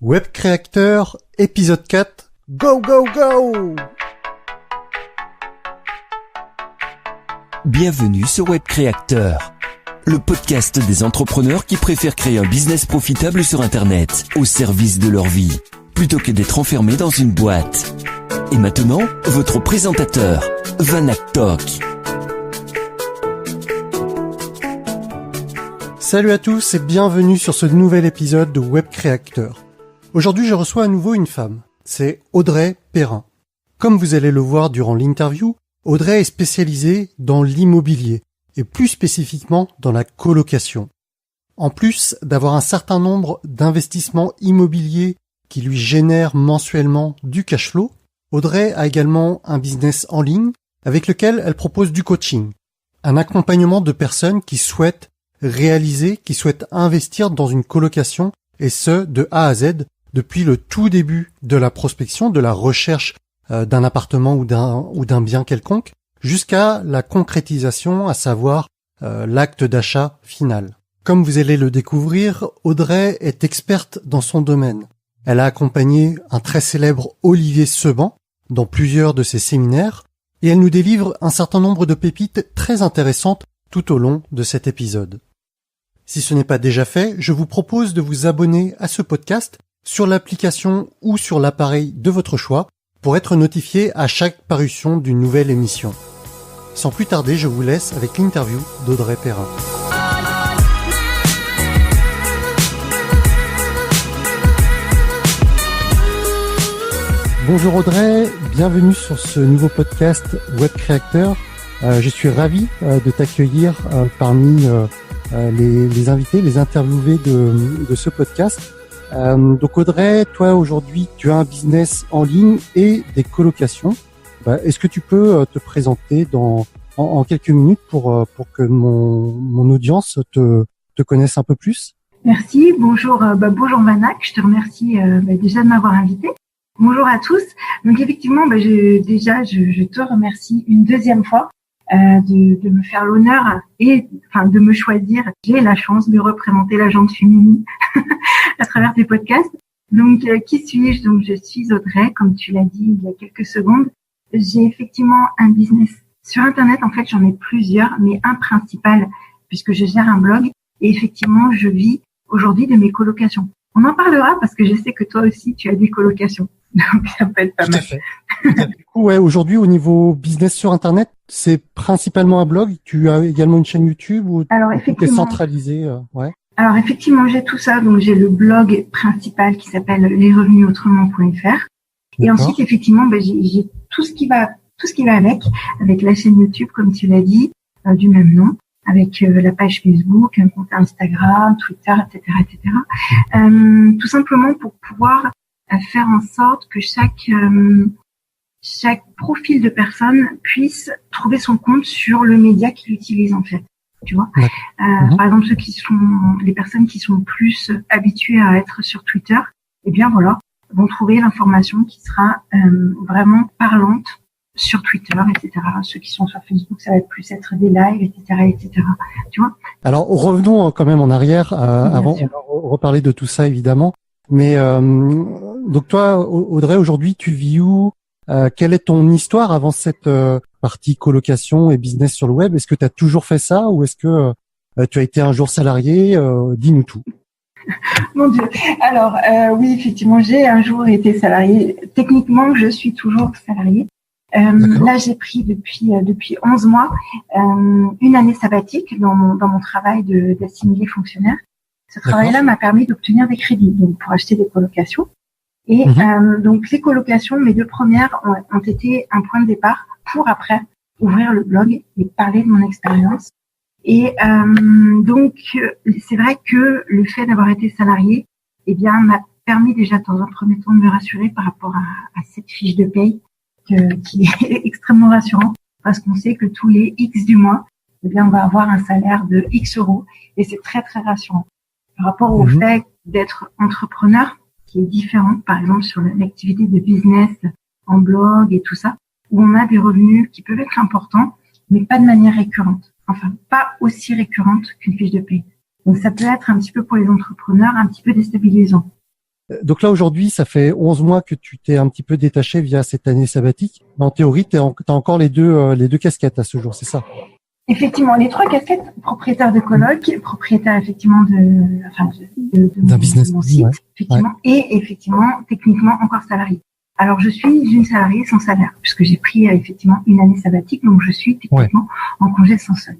Web Créateur, épisode 4, go go go! Bienvenue sur Web Créateur, le podcast des entrepreneurs qui préfèrent créer un business profitable sur Internet, au service de leur vie, plutôt que d'être enfermés dans une boîte. Et maintenant, votre présentateur, Vanak Tok. Salut à tous et bienvenue sur ce nouvel épisode de Web Créateur. Aujourd'hui, je reçois à nouveau une femme. C'est Audrey Perrin. Comme vous allez le voir durant l'interview, Audrey est spécialisée dans l'immobilier et plus spécifiquement dans la colocation. En plus d'avoir un certain nombre d'investissements immobiliers qui lui génèrent mensuellement du cash flow, Audrey a également un business en ligne avec lequel elle propose du coaching, un accompagnement de personnes qui souhaitent investir dans une colocation et ce, de A à Z, depuis le tout début de la prospection, de la recherche d'un appartement ou d'un bien quelconque, jusqu'à la concrétisation, à savoir l'acte d'achat final. Comme vous allez le découvrir, Audrey est experte dans son domaine. Elle a accompagné un très célèbre Olivier Seban dans plusieurs de ses séminaires et elle nous délivre un certain nombre de pépites très intéressantes tout au long de cet épisode. Si ce n'est pas déjà fait, je vous propose de vous abonner à ce podcast sur l'application ou sur l'appareil de votre choix pour être notifié à chaque parution d'une nouvelle émission. Sans plus tarder, je vous laisse avec l'interview d'Audrey Perrin. Bonjour Audrey, bienvenue sur ce nouveau podcast Web Créateur. Je suis ravi de t'accueillir parmi les invités, les interviewés de ce podcast. Donc Audrey, toi aujourd'hui tu as un business en ligne et des colocations. Est-ce que tu peux te présenter en quelques minutes pour que mon audience te connaisse un peu plus? Merci, bonjour bonjour Vanak, je te remercie déjà de m'avoir invité. Bonjour à tous. Donc effectivement, je te remercie une deuxième fois de me faire l'honneur et de me choisir. J'ai la chance de représenter la gente féminine à travers tes podcasts. Donc qui suis-je? Donc je suis Audrey, comme tu l'as dit il y a quelques secondes. J'ai effectivement un business sur Internet. En fait, j'en ai plusieurs, mais un principal puisque je gère un blog et effectivement, je vis aujourd'hui de mes colocations. On en parlera parce que je sais que toi aussi tu as des colocations. Donc ça peut être pas mal. Tout à fait. Du coup, aujourd'hui au niveau business sur Internet, c'est principalement un blog. Tu as également une chaîne YouTube ou tout est centralisé, ouais. Alors effectivement, j'ai tout ça. Donc j'ai le blog principal qui s'appelle lesrevenusautrement.fr. Et ensuite effectivement, j'ai tout ce qui va avec la chaîne YouTube comme tu l'as dit, du même nom, avec la page Facebook, un compte Instagram, Twitter, etc. Tout simplement pour pouvoir faire en sorte que chaque profil de personne puisse trouver son compte sur le média qu'il utilise en fait. Tu vois, par exemple les personnes qui sont plus habituées à être sur Twitter, eh bien voilà, vont trouver l'information qui sera vraiment parlante sur Twitter, etc. Ceux qui sont sur Facebook, ça va plus être des lives, etc. Tu vois. Alors revenons quand même en arrière avant, on va reparler de tout ça évidemment. Mais donc toi, Audrey, aujourd'hui, tu vis où? Quelle est ton histoire avant cette partie colocation et business sur le web? Est-ce que tu as toujours fait ça ou est-ce que tu as été un jour salarié? Dis-nous tout. Mon Dieu. Alors oui, effectivement, j'ai un jour été salarié. Techniquement, je suis toujours salariée. Là, j'ai pris depuis 11 mois une année sabbatique dans mon travail d'assimilé fonctionnaire. Ce travail-là m'a permis d'obtenir des crédits donc pour acheter des colocations. Et donc les colocations, mes deux premières ont été un point de départ pour après ouvrir le blog et parler de mon expérience. Et donc c'est vrai que le fait d'avoir été salarié, eh bien m'a permis déjà dans un premier temps de me rassurer par rapport à cette fiche de paye qui est extrêmement rassurante parce qu'on sait que tous les X du mois, eh bien on va avoir un salaire de X euros et c'est très très rassurant. Par rapport au fait d'être entrepreneur, qui est différent, par exemple sur l'activité de business en blog et tout ça, où on a des revenus qui peuvent être importants, mais pas de manière récurrente. Enfin, pas aussi récurrente qu'une fiche de paie. Donc ça peut être un petit peu pour les entrepreneurs, un petit peu déstabilisant. Donc là, aujourd'hui, ça fait 11 mois que tu t'es un petit peu détaché via cette année sabbatique. En théorie, t'as encore les deux casquettes à ce jour, c'est ça? Effectivement, les 3 casquettes, propriétaire de coloc, propriétaire effectivement D'un business, de mon site, ouais. effectivement, et effectivement, techniquement encore salarié. Alors, je suis une salariée sans salaire, puisque j'ai pris effectivement une année sabbatique, donc je suis techniquement en congé sans solde.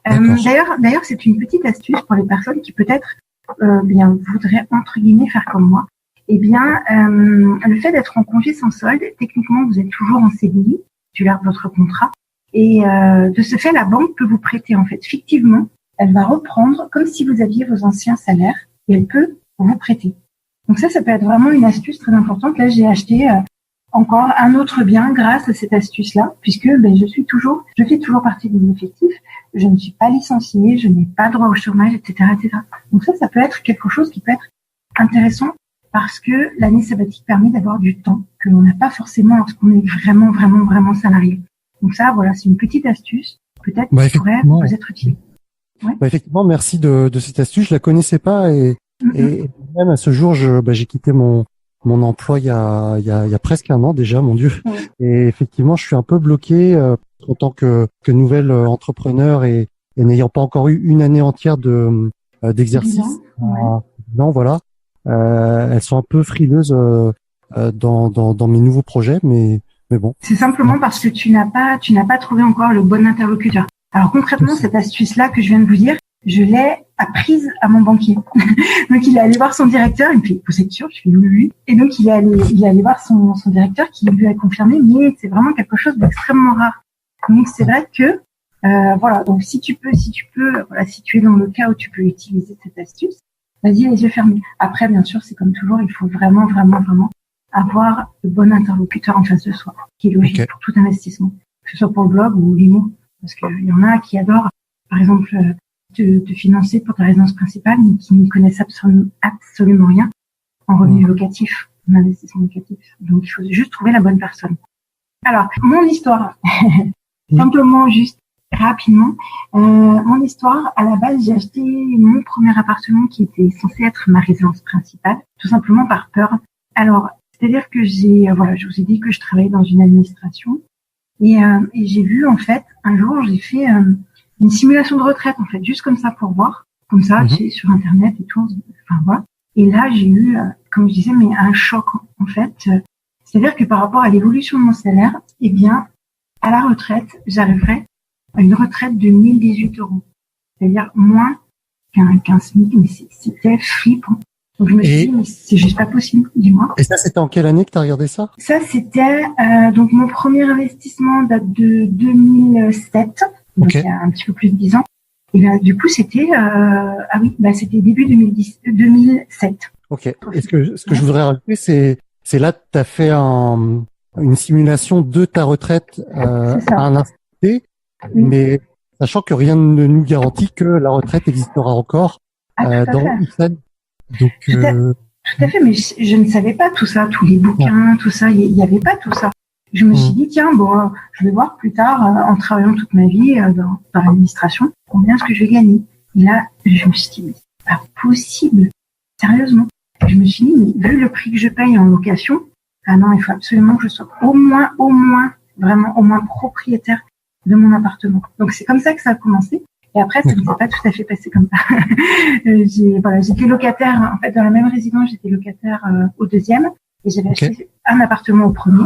D'ailleurs, c'est une petite astuce pour les personnes qui peut-être voudraient entre guillemets faire comme moi. Le fait d'être en congé sans solde, techniquement, vous êtes toujours en CDI, titulaire de votre contrat, et de ce fait, la banque peut vous prêter en fait fictivement. Elle va reprendre comme si vous aviez vos anciens salaires et elle peut vous prêter. Donc ça peut être vraiment une astuce très importante. Là, j'ai acheté encore un autre bien grâce à cette astuce-là, puisque je fais toujours partie de mon effectif. Je ne suis pas licenciée, je n'ai pas droit au chômage, etc., etc. Donc ça peut être quelque chose qui peut être intéressant parce que l'année sabbatique permet d'avoir du temps que l'on n'a pas forcément lorsqu'on est vraiment, vraiment, vraiment salarié. Donc ça, voilà, c'est une petite astuce, peut-être qui pourrait vous être utile. Ouais. Effectivement, merci de cette astuce. Je la connaissais pas et même à ce jour, j'ai quitté mon emploi il y a presque un an déjà, mon Dieu. Ouais. Et effectivement, je suis un peu bloqué en tant que nouvel entrepreneur et n'ayant pas encore eu une année entière d'exercice. Non, voilà. Elles sont un peu frileuses dans mes nouveaux projets, mais bon. C'est simplement parce que tu n'as pas trouvé encore le bon interlocuteur. Alors concrètement, cette astuce-là que je viens de vous dire, je l'ai apprise à mon banquier. Donc il est allé voir son directeur, il me fait, vous êtes sûr? Je fais oui. Et donc il est allé voir son directeur qui lui a confirmé, mais c'est vraiment quelque chose d'extrêmement rare. Donc c'est vrai que voilà. Donc si tu peux, voilà, si tu es dans le cas où tu peux utiliser cette astuce, vas-y les yeux fermés. Après, bien sûr, c'est comme toujours, il faut vraiment, vraiment, vraiment avoir le bon interlocuteur en face de soi, qui est logique pour tout investissement, que ce soit pour le blog ou l'IMO, parce qu'il y en a qui adorent, par exemple, te financer pour ta résidence principale, mais qui ne connaissent absolument rien en revenu locatif, en investissement locatif. Donc, il faut juste trouver la bonne personne. Alors, mon histoire, simplement, juste rapidement, mon histoire, à la base, j'ai acheté mon premier appartement qui était censé être ma résidence principale, tout simplement par peur. Alors, c'est-à-dire que je vous ai dit que je travaillais dans une administration et j'ai vu, en fait, un jour, j'ai fait une simulation de retraite, en fait, juste comme ça pour voir, comme ça, tu sais, sur Internet et tout, enfin, voilà. Et là, j'ai eu, comme je disais, mais un choc, en fait. C'est-à-dire que par rapport à l'évolution de mon salaire, eh bien, à la retraite, j'arriverai à une retraite de 1018 €. C'est-à-dire moins qu'un SMIC, mais c'était flippant. Donc, je me suis dit, mais c'est juste pas possible, dis-moi. Et ça, c'était en quelle année que tu as regardé ça? Ça, c'était, donc, mon premier investissement date de 2007. Donc, il y a un petit peu plus de 10 ans. Et là, du coup, c'était, c'était début 2007. Ok. Et ce que je voudrais rajouter, c'est là, tu as fait une simulation de ta retraite, à un instant T, mais sachant que rien ne nous garantit que la retraite existera encore, dans Ipsen. Donc, tout à fait, mais je ne savais pas tout ça, tous les bouquins, tout ça, il n'y avait pas tout ça. Je me suis dit, tiens, je vais voir plus tard, en travaillant toute ma vie dans l'administration, combien est-ce que je vais gagner. Et là, je me suis dit, mais c'est pas possible, sérieusement. Je me suis dit, mais vu le prix que je paye en location, ah non, il faut absolument que je sois au moins propriétaire de mon appartement. Donc c'est comme ça que ça a commencé. Et après, ça ne s'est pas tout à fait passé comme ça. J'étais locataire, en fait, dans la même résidence, j'étais locataire au deuxième. Et j'avais acheté un appartement au premier.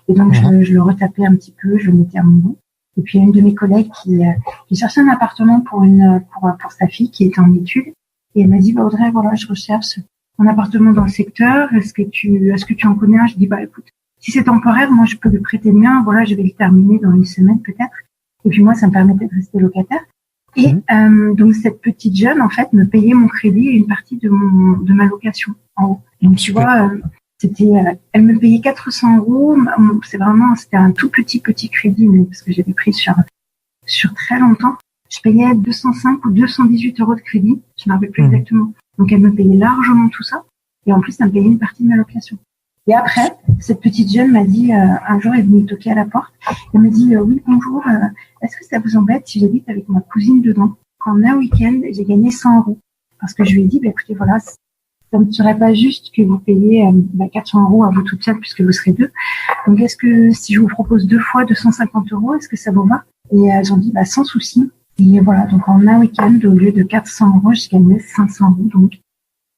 Et donc, je le retapais un petit peu, je le mettais à mon nom. Et puis, il y a une de mes collègues qui cherchait un appartement pour sa fille qui était en études. Et elle m'a dit, Audrey, voilà, je recherche un appartement dans le secteur. Est-ce que tu en connais un? Je dis, écoute, si c'est temporaire, moi, je peux lui prêter le mien. Voilà, je vais le terminer dans une semaine, peut-être. Et puis, moi, ça me permettait de rester locataire. Et donc, cette petite jeune, en fait, me payait mon crédit et une partie de ma location en haut. Donc, tu vois, elle me payait 400 €. C'était un tout petit crédit, mais parce que j'avais pris sur très longtemps. Je payais 205 ou 218 € de crédit. Je ne me rappelle plus exactement. Donc, elle me payait largement tout ça. Et en plus, elle me payait une partie de ma location. Et après, cette petite jeune m'a dit, un jour, elle est venue toquer à la porte. Elle m'a dit, oui, bonjour, est-ce que ça vous embête si j'habite avec ma cousine dedans? En un week-end, j'ai gagné 100 €. Parce que je lui ai dit, écoutez, voilà, ça ne serait pas juste que vous payez 400 € à vous toute seule puisque vous serez deux. Donc, est-ce que si je vous propose 2 fois 250 €, est-ce que ça vous va? Et elles ont dit, sans souci. Et voilà, donc en un week-end, au lieu de 400 €, je gagnais 500 €. Donc,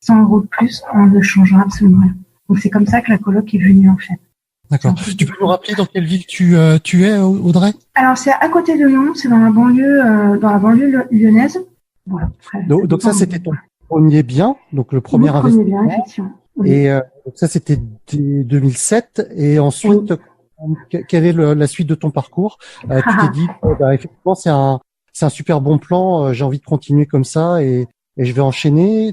100 € de plus en ne changeant absolument rien. Donc, c'est comme ça que la coloc est venue, en fait. D'accord. Tu peux nous rappeler dans quelle ville tu es, Audrey? Alors, c'est à côté de Lyon, c'est dans la banlieue lyonnaise. Voilà. Donc ça, c'était ton premier bien, donc le premier investissement. Bien, effectivement. Oui. Et donc ça, c'était 2007. Et ensuite, quelle est la suite de ton parcours? Tu t'es dit, effectivement, c'est un super bon plan. J'ai envie de continuer comme ça et je vais enchaîner.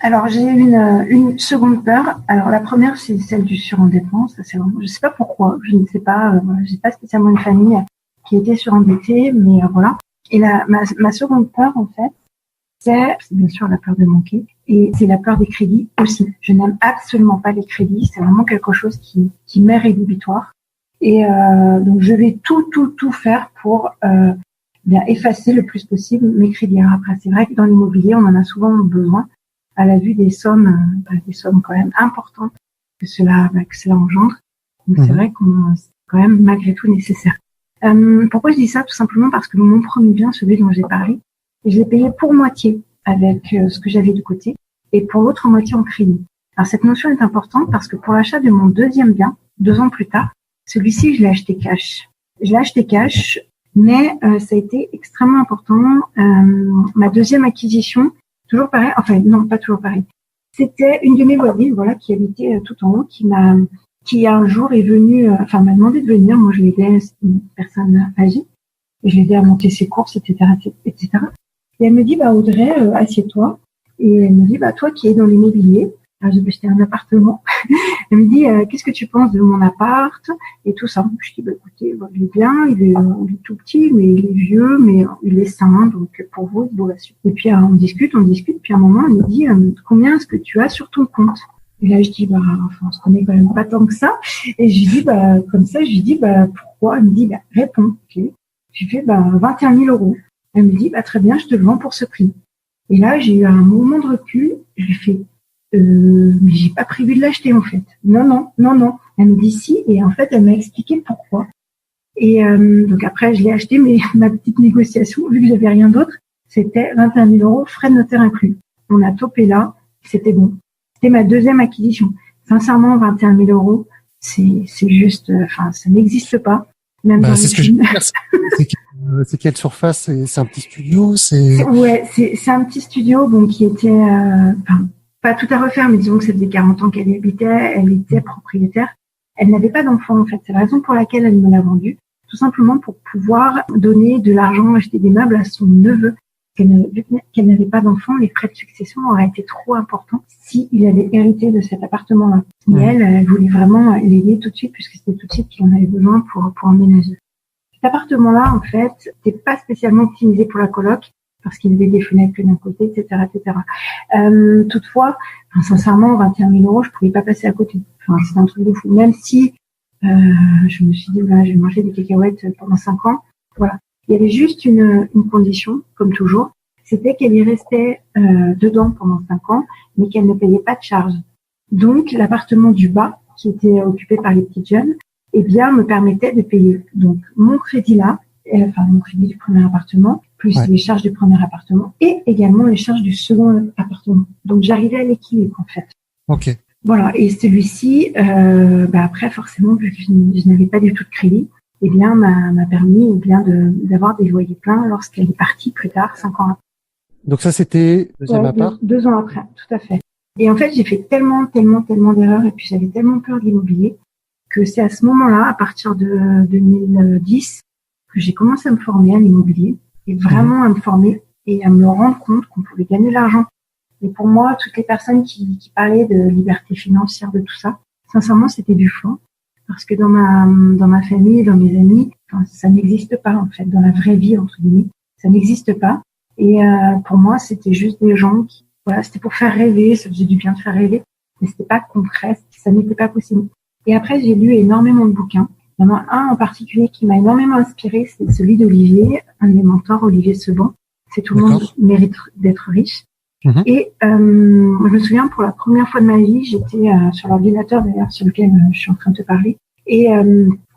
Alors j'ai eu une seconde peur. Alors la première, c'est celle du surendettement. Ça, c'est vraiment, je sais pas pourquoi, je ne sais pas. J'ai pas spécialement une famille qui était surendettée, mais voilà. Et ma seconde peur, en fait, c'est bien sûr la peur de manquer et c'est la peur des crédits aussi. Je n'aime absolument pas les crédits. C'est vraiment quelque chose qui m'est rédhibitoire. Et donc je vais tout faire pour effacer le plus possible mes crédits. Alors après, c'est vrai que dans l'immobilier, on en a souvent besoin à la vue des sommes quand même importantes que cela engendre. Donc c'est vrai qu'on c'est quand même malgré tout nécessaire. Pourquoi je dis ça? Tout simplement parce que mon premier bien, celui dont j'ai parlé, je l'ai payé pour moitié avec ce que j'avais de côté et pour l'autre moitié en crédit. Alors cette notion est importante parce que pour l'achat de mon deuxième bien, 2 ans plus tard, celui-ci, je l'ai acheté cash. Mais ça a été extrêmement important. Ma deuxième acquisition, toujours pareil, enfin non, pas toujours pareil. C'était une de mes voisines, voilà, qui habitait tout en haut, qui un jour est venue, m'a demandé de venir. Moi, je l'aidais, c'est une personne âgée, et je l'aidais à monter ses courses, etc., etc. Et elle me dit, Audrey, assieds-toi. Et elle me dit, toi qui es dans l'immobilier, j'ai acheté un appartement. Elle me dit, qu'est-ce que tu penses de mon appart et tout ça. Je dis, écoutez, il est bien, il est tout petit, mais il est vieux, mais il est sain, donc pour vous, il vaut la suite. Et puis on discute, puis à un moment, elle me dit, combien est-ce que tu as sur ton compte? Et là, je dis, on se connaît quand même pas tant que ça. Et je lui dis, comme ça, je lui dis, pourquoi? Elle me dit, réponds. Okay. Je lui fais, 21 000 €. Elle me dit, très bien, je te le vends pour ce prix. Et là, j'ai eu un moment de recul, je lui fais, mais j'ai pas prévu de l'acheter en fait. Non. Elle me dit si, et en fait elle m'a expliqué pourquoi. Et donc après je l'ai acheté, mais ma petite négociation, vu que j'avais rien d'autre, c'était 21 000 €, frais de notaire inclus. On a topé là, c'était bon. C'était ma deuxième acquisition. Sincèrement, 21 000 €, c'est juste, ça n'existe pas. Même c'est ce que je veux dire. C'est quelle surface? C'est un petit studio? C'est un petit studio, qui était, pas tout à refaire, mais disons que ça faisait 40 ans qu'elle y habitait, elle était propriétaire. Elle n'avait pas d'enfant, en fait. C'est la raison pour laquelle elle me l'a vendu. Tout simplement pour pouvoir donner de l'argent, acheter des meubles à son neveu. Vu qu'elle n'avait pas d'enfant, les frais de succession auraient été trop importants s'il avait hérité de cet appartement-là. Et elle voulait vraiment l'aider tout de suite, puisque c'était tout de suite qu'il en avait besoin pour emménager. Cet appartement-là, en fait, n'était pas spécialement optimisé pour la coloc, parce qu'il y avait des fenêtres que d'un côté, etc., etc. Toutefois, sincèrement, 21 000 €, je pouvais pas passer à côté. C'est un truc de fou. Même si je me suis dit, je vais manger des cacahuètes pendant 5 ans. Voilà. Il y avait juste une condition, comme toujours, c'était qu'elle y restait dedans pendant 5 ans, mais qu'elle ne payait pas de charges. Donc, l'appartement du bas, qui était occupé par les petites jeunes, me permettait de payer. Donc, mon crédit là, mon crédit du premier appartement, plus les charges du premier appartement et également les charges du second appartement. Donc, j'arrivais à l'équilibre, en fait. Ok. Voilà. Et celui-ci, après, forcément, vu que je n'avais pas du tout de crédit, m'a permis, d'avoir des loyers pleins lorsqu'elle est partie plus tard, 5 ans après. Donc ça, c'était deuxième appart? 2 ans après, tout à fait. Et en fait, j'ai fait tellement d'erreurs et puis j'avais tellement peur de l'immobilier que c'est à ce moment-là, à partir de 2010, que j'ai commencé à me former à l'immobilier et vraiment à me former et à me rendre compte qu'on pouvait gagner de l'argent. Et pour moi, toutes les personnes qui parlaient de liberté financière, de tout ça, sincèrement, c'était du flanc. Parce que dans ma famille, dans mes amis, ça n'existe pas, en fait, dans la vraie vie, entre guillemets. Ça n'existe pas. Et pour moi, c'était juste des gens qui, c'était pour faire rêver, ça faisait du bien de faire rêver, mais c'était pas concret, ça n'était pas possible. Et après, j'ai lu énormément de bouquins. Il y en a un en particulier qui m'a énormément inspiré, c'est celui d'Olivier, un de mes mentors, Olivier Seban. C'est Tout le monde mérite d'être riche. Et je me souviens, pour la première fois de ma vie, j'étais sur l'ordinateur d'ailleurs sur lequel je suis en train de te parler. Et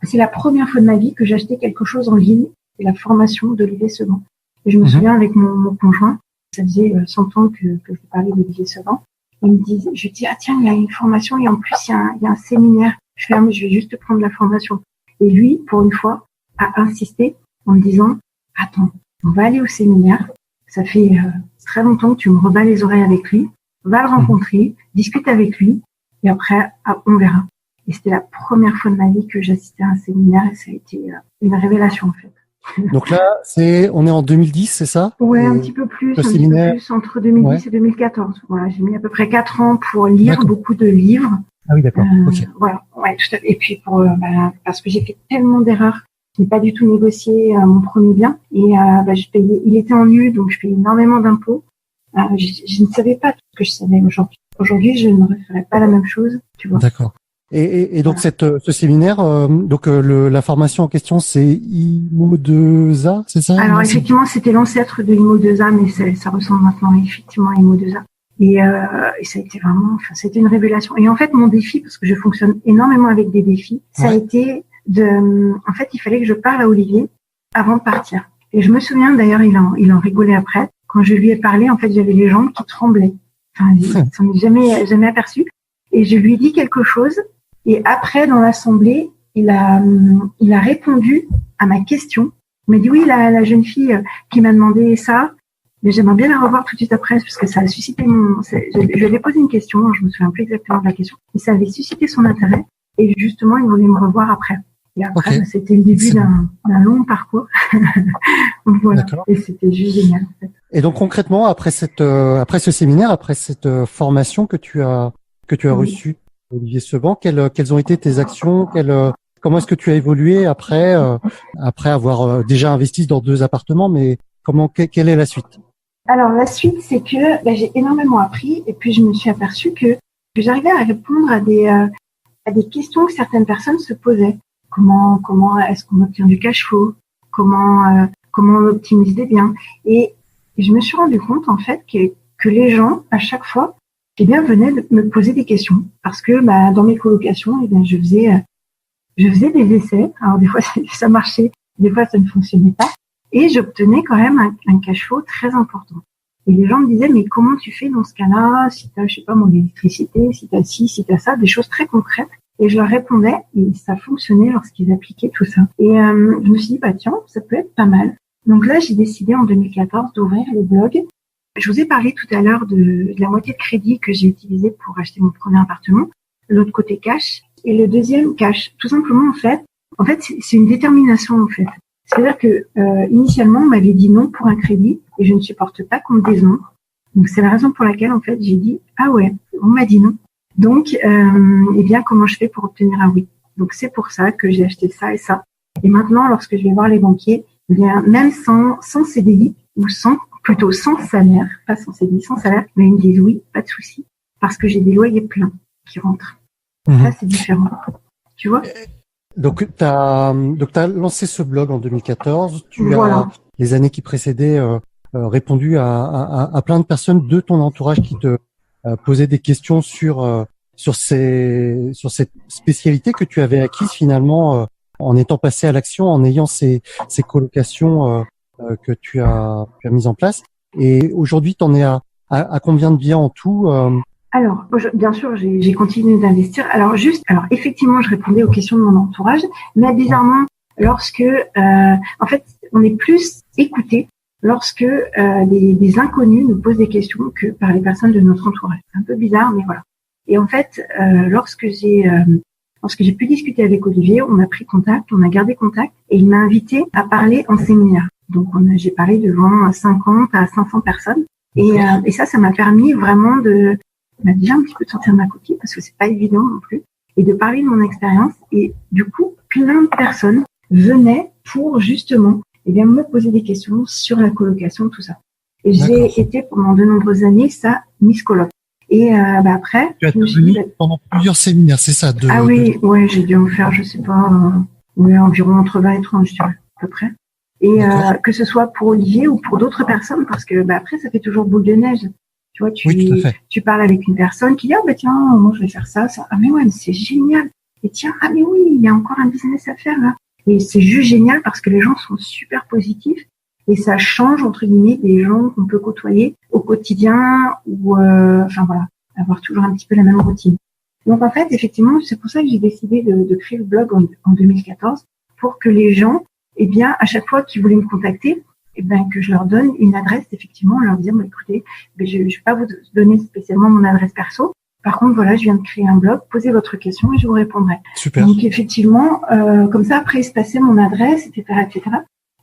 c'est la première fois de ma vie que j'achetais quelque chose en ligne. C'est la formation d'Olivier Seban. Et je me souviens avec mon conjoint, ça faisait 100 ans que je parlais d'Olivier Seban. Je lui dis, ah tiens, il y a une formation et en plus il y a un séminaire. Je vais juste prendre la formation. Et lui, pour une fois, a insisté en me disant, attends, on va aller au séminaire. Ça fait très longtemps que tu me rebats les oreilles avec lui. Va le rencontrer, discute avec lui et après, on verra. Et c'était la première fois de ma vie que j'assistais à un séminaire et ça a été une révélation en fait. Donc là, on est en 2010, c'est ça? Ouais, un petit peu plus, entre 2010 et 2014. Voilà, j'ai mis à peu près 4 ans pour lire beaucoup de livres. Ah oui, d'accord. Okay. Voilà, ouais, tout à fait. Et puis parce que j'ai fait tellement d'erreurs, je n'ai pas du tout négocié mon premier bien et je payais. Il était en nu, donc je payais énormément d'impôts. Je ne savais pas tout ce que je savais aujourd'hui. Aujourd'hui, je ne referais pas la même chose, tu vois. D'accord. Et donc ce séminaire, la formation en question, c'est IMO2A, c'est ça? Alors effectivement, c'était l'ancêtre de IMO2A, mais ça ressemble maintenant effectivement à IMO2A. Et ça a été vraiment, c'était une révélation. Et en fait, mon défi, parce que je fonctionne énormément avec des défis, ça a été en fait, il fallait que je parle à Olivier avant de partir. Et je me souviens d'ailleurs, il en rigolait après. Quand je lui ai parlé, en fait, j'avais les jambes qui tremblaient. Enfin, il s'en est jamais aperçu. Et je lui ai dit quelque chose. Et après, dans l'assemblée, il a répondu à ma question. Il m'a dit oui, la jeune fille qui m'a demandé ça, mais j'aimerais bien la revoir tout de suite après parce que ça a suscité je lui avais posé une question, je me souviens plus exactement de la question, mais ça avait suscité son intérêt et justement, il voulait me revoir après. Et après, c'était le début d'un long parcours. Donc voilà. D'accord. Et c'était juste génial. En fait. Et donc concrètement, après ce séminaire, après cette formation que tu as reçue, Olivier Seban, quelles ont été tes actions, comment est-ce que tu as évolué après avoir déjà investi dans 2 appartements, mais quelle est la suite? Alors la suite, c'est que j'ai énormément appris et puis je me suis aperçue que j'arrivais à répondre à des questions que certaines personnes se posaient. Comment est-ce qu'on obtient du cash flow? Comment on optimise des biens? Et je me suis rendu compte en fait que les gens à chaque fois venaient de me poser des questions parce que dans mes colocations je faisais des essais. Alors des fois ça marchait, des fois ça ne fonctionnait pas et j'obtenais quand même un cash flow très important. Et les gens me disaient mais comment tu fais dans ce cas-là si tu as je sais pas l'électricité, si tu as ci, si tu as ça, des choses très concrètes. Et je leur répondais et ça fonctionnait lorsqu'ils appliquaient tout ça. Et je me suis dit tiens, ça peut être pas mal. Donc là j'ai décidé en 2014 d'ouvrir le blog. Je vous ai parlé tout à l'heure de la moitié de crédit que j'ai utilisé pour acheter mon premier appartement, l'autre côté cash et le deuxième cash. Tout simplement en fait c'est une détermination en fait. C'est-à-dire que initialement on m'avait dit non pour un crédit et je ne supporte pas qu'on me dise non. Donc c'est la raison pour laquelle en fait j'ai dit ah ouais, on m'a dit non. Donc comment je fais pour obtenir un oui? Donc c'est pour ça que j'ai acheté ça et ça. Et maintenant lorsque je vais voir les banquiers, même sans CDI ou sans salaire, pas sans CDI, sans salaire, mais ils me disent oui, pas de souci, parce que j'ai des loyers pleins qui rentrent. Ça, c'est différent. Tu vois? Donc, t'as lancé ce blog en 2014. Tu as, les années qui précédaient, répondu à plein de personnes de ton entourage qui te posaient des questions sur cette spécialité que tu avais acquise finalement en étant passé à l'action, en ayant ces colocations que tu as mis en place. Et aujourd'hui, t'en es à combien de biens en tout? Alors, bien sûr, j'ai continué d'investir. Alors effectivement, je répondais aux questions de mon entourage, mais bizarrement, lorsque, en fait, on est plus écouté lorsque des inconnus nous posent des questions que par les personnes de notre entourage. C'est un peu bizarre, mais voilà. Et en fait, lorsque j'ai pu discuter avec Olivier, on a pris contact, on a gardé contact, et il m'a invité à parler en séminaire. Donc, j'ai parlé devant 50 à 500 personnes. Et ça m'a permis vraiment déjà un petit peu de sortir de ma coquille parce que c'est pas évident non plus et de parler de mon expérience. Et du coup, plein de personnes venaient pour justement, me poser des questions sur la colocation, tout ça. Et j'ai été pendant de nombreuses années Miss Coloc. Et après, tu as tenu pendant plusieurs séminaires, c'est ça? Oui, j'ai dû en faire, je sais pas, environ entre 20 et 30, je dirais, à peu près. Et que ce soit pour Olivier ou pour d'autres personnes, parce que après, ça fait toujours boule de neige. Tu vois, Oui, tout à fait. tu parles avec une personne qui dit, ah, bah, tiens, moi, je vais faire ça. Ah, mais ouais, mais c'est génial. Et tiens, ah, mais oui, il y a encore un business à faire, là. Et c'est juste génial parce que les gens sont super positifs et ça change, entre guillemets, des gens qu'on peut côtoyer au quotidien ou, enfin, voilà, avoir toujours un petit peu la même routine. Donc, en fait, effectivement, c'est pour ça que j'ai décidé de créer le blog en 2014 pour que les gens, eh bien, à chaque fois qu'ils voulaient me contacter, eh ben, que je leur donne une adresse, effectivement, leur dire, bah, écoutez, je vais pas vous donner spécialement mon adresse perso. Par contre, voilà, je viens de créer un blog, posez votre question et je vous répondrai. Super. Donc, effectivement, comme ça, après, il se passait mon adresse, etc., etc.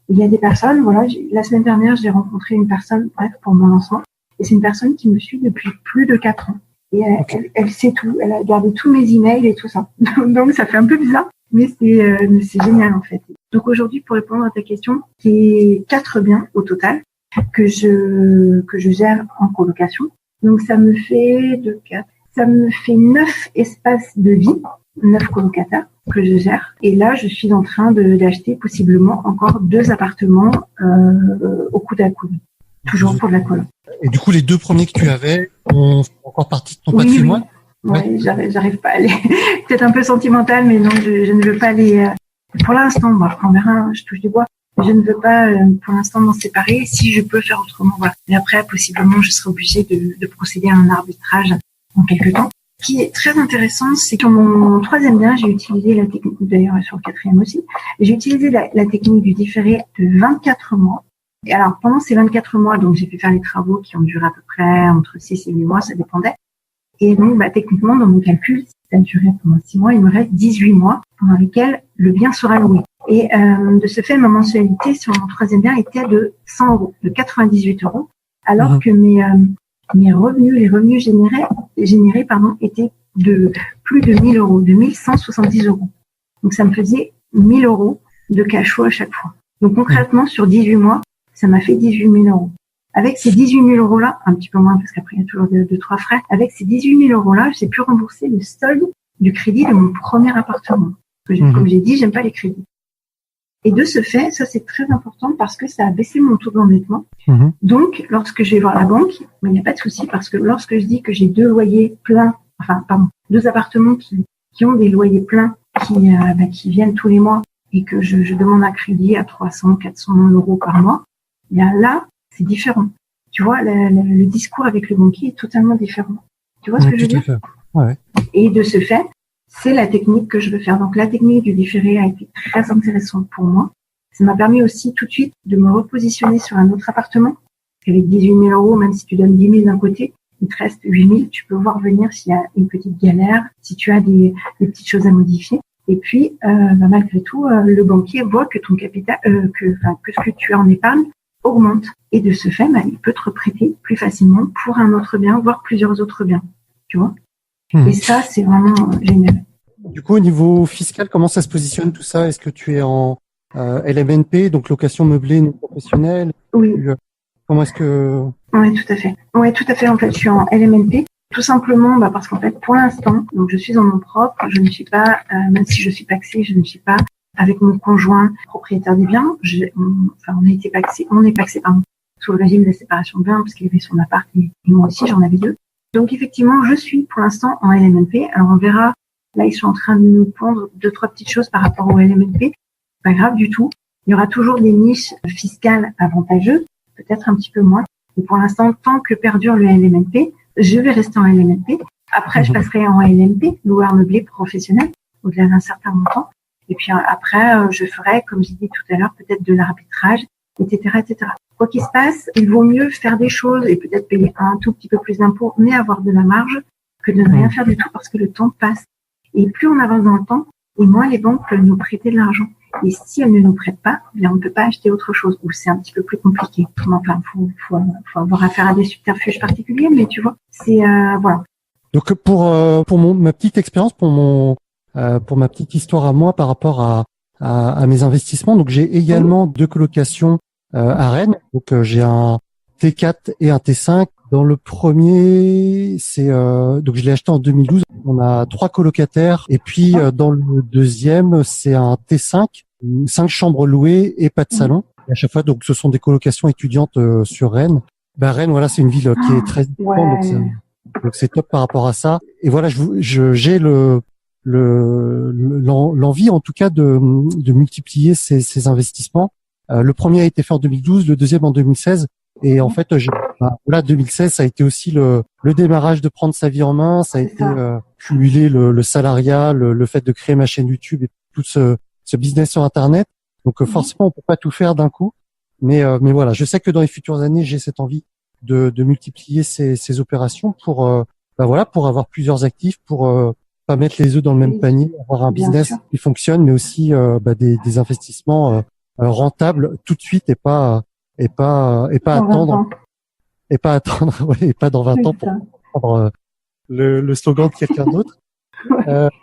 Il y a des personnes, voilà, la semaine dernière, j'ai rencontré une personne, bref, pour mon lancement. Et c'est une personne qui me suit depuis plus de 4 ans. Et elle sait tout. Elle a gardé tous mes emails et tout ça. Donc, ça fait un peu bizarre, mais c'est génial, en fait. Donc, aujourd'hui, pour répondre à ta question, c'est 4 biens au total que je gère en colocation. Donc, ça me fait 9 espaces de vie, 9 colocataires que je gère. Et là, je suis en train d'acheter possiblement encore 2 appartements au coude à coude. Toujours pour de la colo. Et du coup, les 2 premiers que tu avais font encore partie de ton patrimoine? Oui, j'arrive pas à aller. Peut-être un peu sentimental, mais non, je ne veux pas aller. Pour l'instant, moi, on verra, je touche du bois. Je ne veux pas, pour l'instant, m'en séparer. Si je peux faire autrement, voilà. Et après, possiblement, je serai obligée de procéder à un arbitrage en quelque temps. Ce qui est très intéressant, c'est que mon 3e bien, j'ai utilisé la technique, d'ailleurs sur le 4e aussi, j'ai utilisé la technique du différé de 24 mois. Et alors, pendant ces 24 mois, donc j'ai fait faire les travaux qui ont duré à peu près entre 6 et 8 mois, ça dépendait. Et donc, techniquement, dans mon calcul, si ça a duré pendant 6 mois, il me reste 18 mois pendant lesquels le bien sera loué. Et de ce fait, ma mensualité sur mon 3e bien était de 100 euros, de 98 euros, alors que mes revenus, les revenus générés, étaient de plus de 1000 euros, de 1170 euros. Donc, ça me faisait 1000 euros de cash flow à chaque fois. Donc, concrètement, sur 18 mois, ça m'a fait 18 000 euros. Avec ces 18 000 euros-là, un petit peu moins parce qu'après, il y a toujours 2-3 frais. Avec ces 18 000 euros-là, j'ai pu rembourser le solde du crédit de mon premier appartement. Comme j'ai dit, j'aime pas les crédits. Et de ce fait, ça c'est très important parce que ça a baissé mon taux d'endettement. Donc, lorsque je vais voir la banque, il n'y a pas de souci parce que lorsque je dis que j'ai 2 loyers pleins, 2 appartements qui ont des loyers pleins qui viennent tous les mois et que je demande un crédit à 300, 400 euros par mois, bien là, c'est différent. Tu vois, le discours avec le banquier est totalement différent. Tu vois ce que je veux dire? Ouais. Et de ce fait, c'est la technique que je veux faire. Donc, la technique du différé a été très intéressante pour moi. Ça m'a permis aussi tout de suite de me repositionner sur un autre appartement. Avec 18 000 euros, même si tu donnes 10 000 d'un côté, il te reste 8 000. Tu peux voir venir s'il y a une petite galère, si tu as des petites choses à modifier. Et puis, malgré tout, le banquier voit que ton capital, que ce que tu as en épargne augmente. Et de ce fait, il peut te reprêter plus facilement pour un autre bien, voire plusieurs autres biens. Tu vois? Et ça, c'est vraiment génial. Du coup, au niveau fiscal, comment ça se positionne tout ça? Est-ce que tu es en LMNP, donc location meublée non professionnelle? Oui. Comment est-ce que... Oui, tout à fait. Oui, tout à fait. En fait, je suis en LMNP. Tout simplement, parce qu'en fait, pour l'instant, donc je suis en nom propre. Je ne suis pas, même si je suis pacsée, je ne suis pas avec mon conjoint propriétaire des biens. On est pacsé, sous le régime de la séparation de biens, parce qu'il avait son appart et moi aussi, j'en avais 2. Donc effectivement, je suis pour l'instant en LMNP. Alors on verra, là ils sont en train de nous pondre 2-3 petites choses par rapport au LMNP. Pas grave du tout. Il y aura toujours des niches fiscales avantageuses, peut-être un petit peu moins. Mais pour l'instant, tant que perdure le LMNP, je vais rester en LMNP. Après, je passerai en LMP, loueur meublé professionnel, au-delà d'un certain montant. Et puis après, je ferai, comme j'ai dit tout à l'heure, peut-être de l'arbitrage, etc., etc. Quoi qu'il se passe, il vaut mieux faire des choses et peut-être payer un tout petit peu plus d'impôts, mais avoir de la marge, que de ne rien faire du tout parce que le temps passe. Et plus on avance dans le temps, et moins les banques peuvent nous prêter de l'argent. Et si elles ne nous prêtent pas, bien on ne peut pas acheter autre chose, ou c'est un petit peu plus compliqué. Enfin, faut avoir affaire à des subterfuges particuliers, mais tu vois, c'est voilà. Donc pour ma petite expérience, pour ma petite histoire à moi par rapport à mes investissements, donc j'ai également 2 colocations à Rennes. Donc j'ai un T4 et un T5. Dans le premier, donc je l'ai acheté en 2012. On a 3 colocataires et puis dans le deuxième, c'est un T5, 5 chambres louées et pas de salon. Et à chaque fois, donc ce sont des colocations étudiantes sur Rennes. Rennes, voilà, c'est une ville qui est très importante, donc c'est top par rapport à ça. Et voilà, j'ai l'envie en tout cas de multiplier ces investissements. Le premier a été fait en 2012, le deuxième en 2016. Et en fait, 2016, ça a été aussi le démarrage de prendre sa vie en main. Ça a été cumuler le salariat, le fait de créer ma chaîne YouTube et tout ce business sur Internet. Donc forcément, on peut pas tout faire d'un coup. Mais voilà, je sais que dans les futures années, j'ai cette envie de multiplier ces opérations pour avoir plusieurs actifs, pour pas mettre les œufs dans le même panier, avoir un business qui fonctionne, mais aussi des investissements rentables tout de suite et pas attendre et pas dans 20 ans pour prendre le slogan de quelqu'un d'autre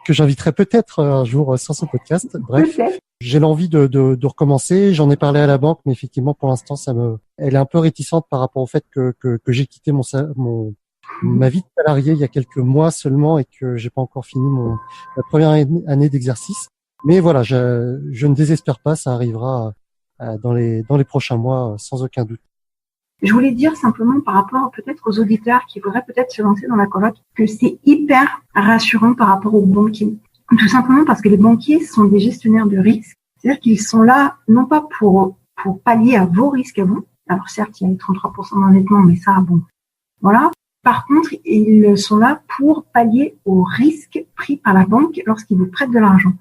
que j'inviterai peut-être un jour sur ce podcast. Bref, j'ai l'envie de recommencer. J'en ai parlé à la banque, mais effectivement pour l'instant elle est un peu réticente par rapport au fait que j'ai quitté ma vie de salarié il y a quelques mois seulement et que j'ai pas encore fini ma première année d'exercice. Mais voilà, je ne désespère pas, ça arrivera dans les prochains mois sans aucun doute. Je voulais dire simplement par rapport peut-être aux auditeurs qui voudraient peut-être se lancer dans la coloc que c'est hyper rassurant par rapport aux banquiers. Tout simplement parce que les banquiers sont des gestionnaires de risques. C'est-à-dire qu'ils sont là non pas pour pallier à vos risques à vous. Alors certes, il y a les 33% d'endettement, mais ça, bon, voilà. Par contre, ils sont là pour pallier aux risques pris par la banque lorsqu'ils vous prêtent de l'argent.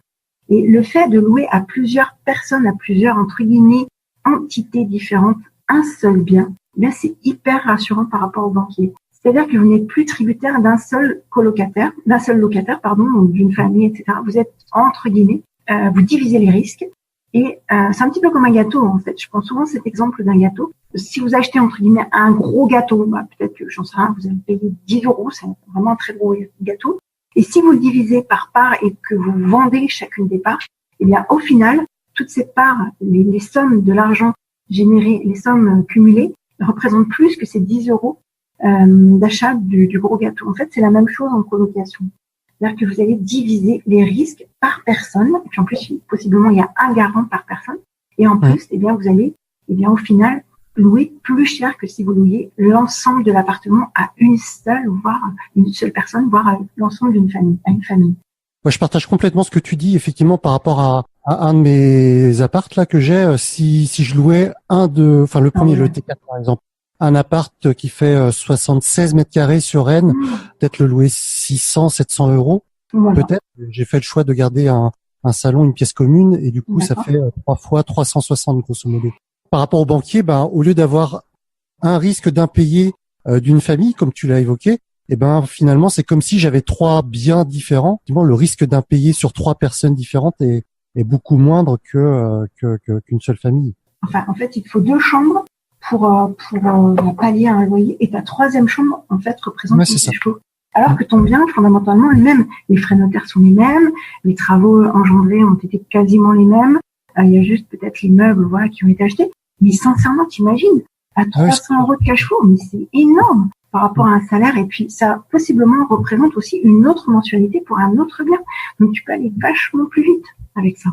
Et le fait de louer à plusieurs personnes, à plusieurs, entre guillemets, entités différentes, un seul bien, c'est hyper rassurant par rapport aux banquiers. C'est-à-dire que vous n'êtes plus tributaire d'un seul locataire, ou d'une famille, etc. Vous êtes, entre guillemets, vous divisez les risques. Et c'est un petit peu comme un gâteau, en fait. Je prends souvent cet exemple d'un gâteau. Si vous achetez, entre guillemets, un gros gâteau, peut-être que, j'en sais rien, vous allez payer 10 €, c'est vraiment un très gros gâteau. Et si vous le divisez par parts et que vous vendez chacune des parts, au final, toutes ces parts, les sommes de l'argent généré, les sommes cumulées, représentent plus que ces 10 € d'achat du gros gâteau. En fait, c'est la même chose en colocation. C'est-à-dire que vous allez diviser les risques par personne. Et puis en plus, possiblement, il y a un garant par personne. Et en plus, vous allez, au final, louer plus cher que si vous louiez l'ensemble de l'appartement à une seule personne, voire à l'ensemble d'une famille, à une famille. Moi, je partage complètement ce que tu dis, effectivement, par rapport à un de mes apparts là que j'ai. Si je louais le premier, le T4 par exemple, un appart qui fait 76 mètres carrés sur Rennes, peut-être le louer 600, 700 €. Voilà. Peut-être. J'ai fait le choix de garder un salon, une pièce commune, et du coup, ça fait 3 fois 360 grosso modo. Par rapport au banquier, au lieu d'avoir un risque d'impayé d'une famille, comme tu l'as évoqué, finalement, c'est comme si j'avais 3 biens différents. Le risque d'impayé sur 3 personnes différentes est beaucoup moindre qu'une seule famille. Enfin, en fait, il faut 2 chambres pour pallier à un loyer, et ta 3e chambre, en fait, représente ton cash flow. Alors que ton bien, fondamentalement, est le même. Les frais notaires sont les mêmes, les travaux engendrés ont été quasiment les mêmes. Il y a juste peut-être les meubles, qui ont été achetés. Mais sincèrement, t'imagines, à 300 € de cash flow, mais c'est énorme par rapport à un salaire. Et puis, ça, possiblement, représente aussi une autre mensualité pour un autre bien. Donc, tu peux aller vachement plus vite avec ça.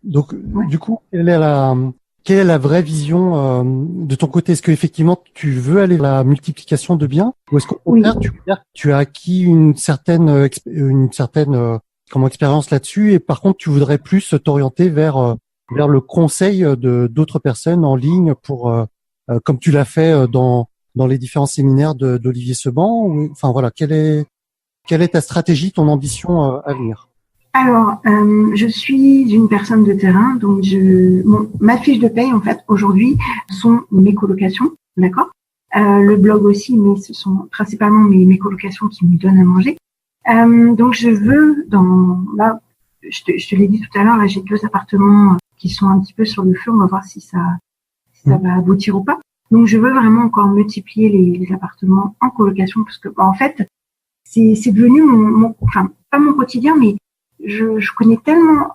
Donc, du coup, quelle est la vraie vision de ton côté? Est-ce que effectivement tu veux aller vers la multiplication de biens, ou est-ce qu'au contraire tu as acquis une certaine expérience là-dessus, et par contre tu voudrais plus t'orienter vers le conseil d'autres personnes en ligne pour comme tu l'as fait dans les différents séminaires d'Olivier Seban, quelle est ta stratégie, ton ambition à venir? Alors, je suis une personne de terrain, donc ma fiche de paye, en fait, aujourd'hui, sont mes colocations, d'accord? Le blog aussi, mais ce sont principalement mes colocations qui me donnent à manger. Donc, je veux, je te l'ai dit tout à l'heure, là, j'ai 2 appartements qui sont un petit peu sur le feu, on va voir si ça va aboutir ou pas. Donc, je veux vraiment encore multiplier les appartements en colocation, parce que, en fait, c'est devenu pas mon quotidien, mais je connais tellement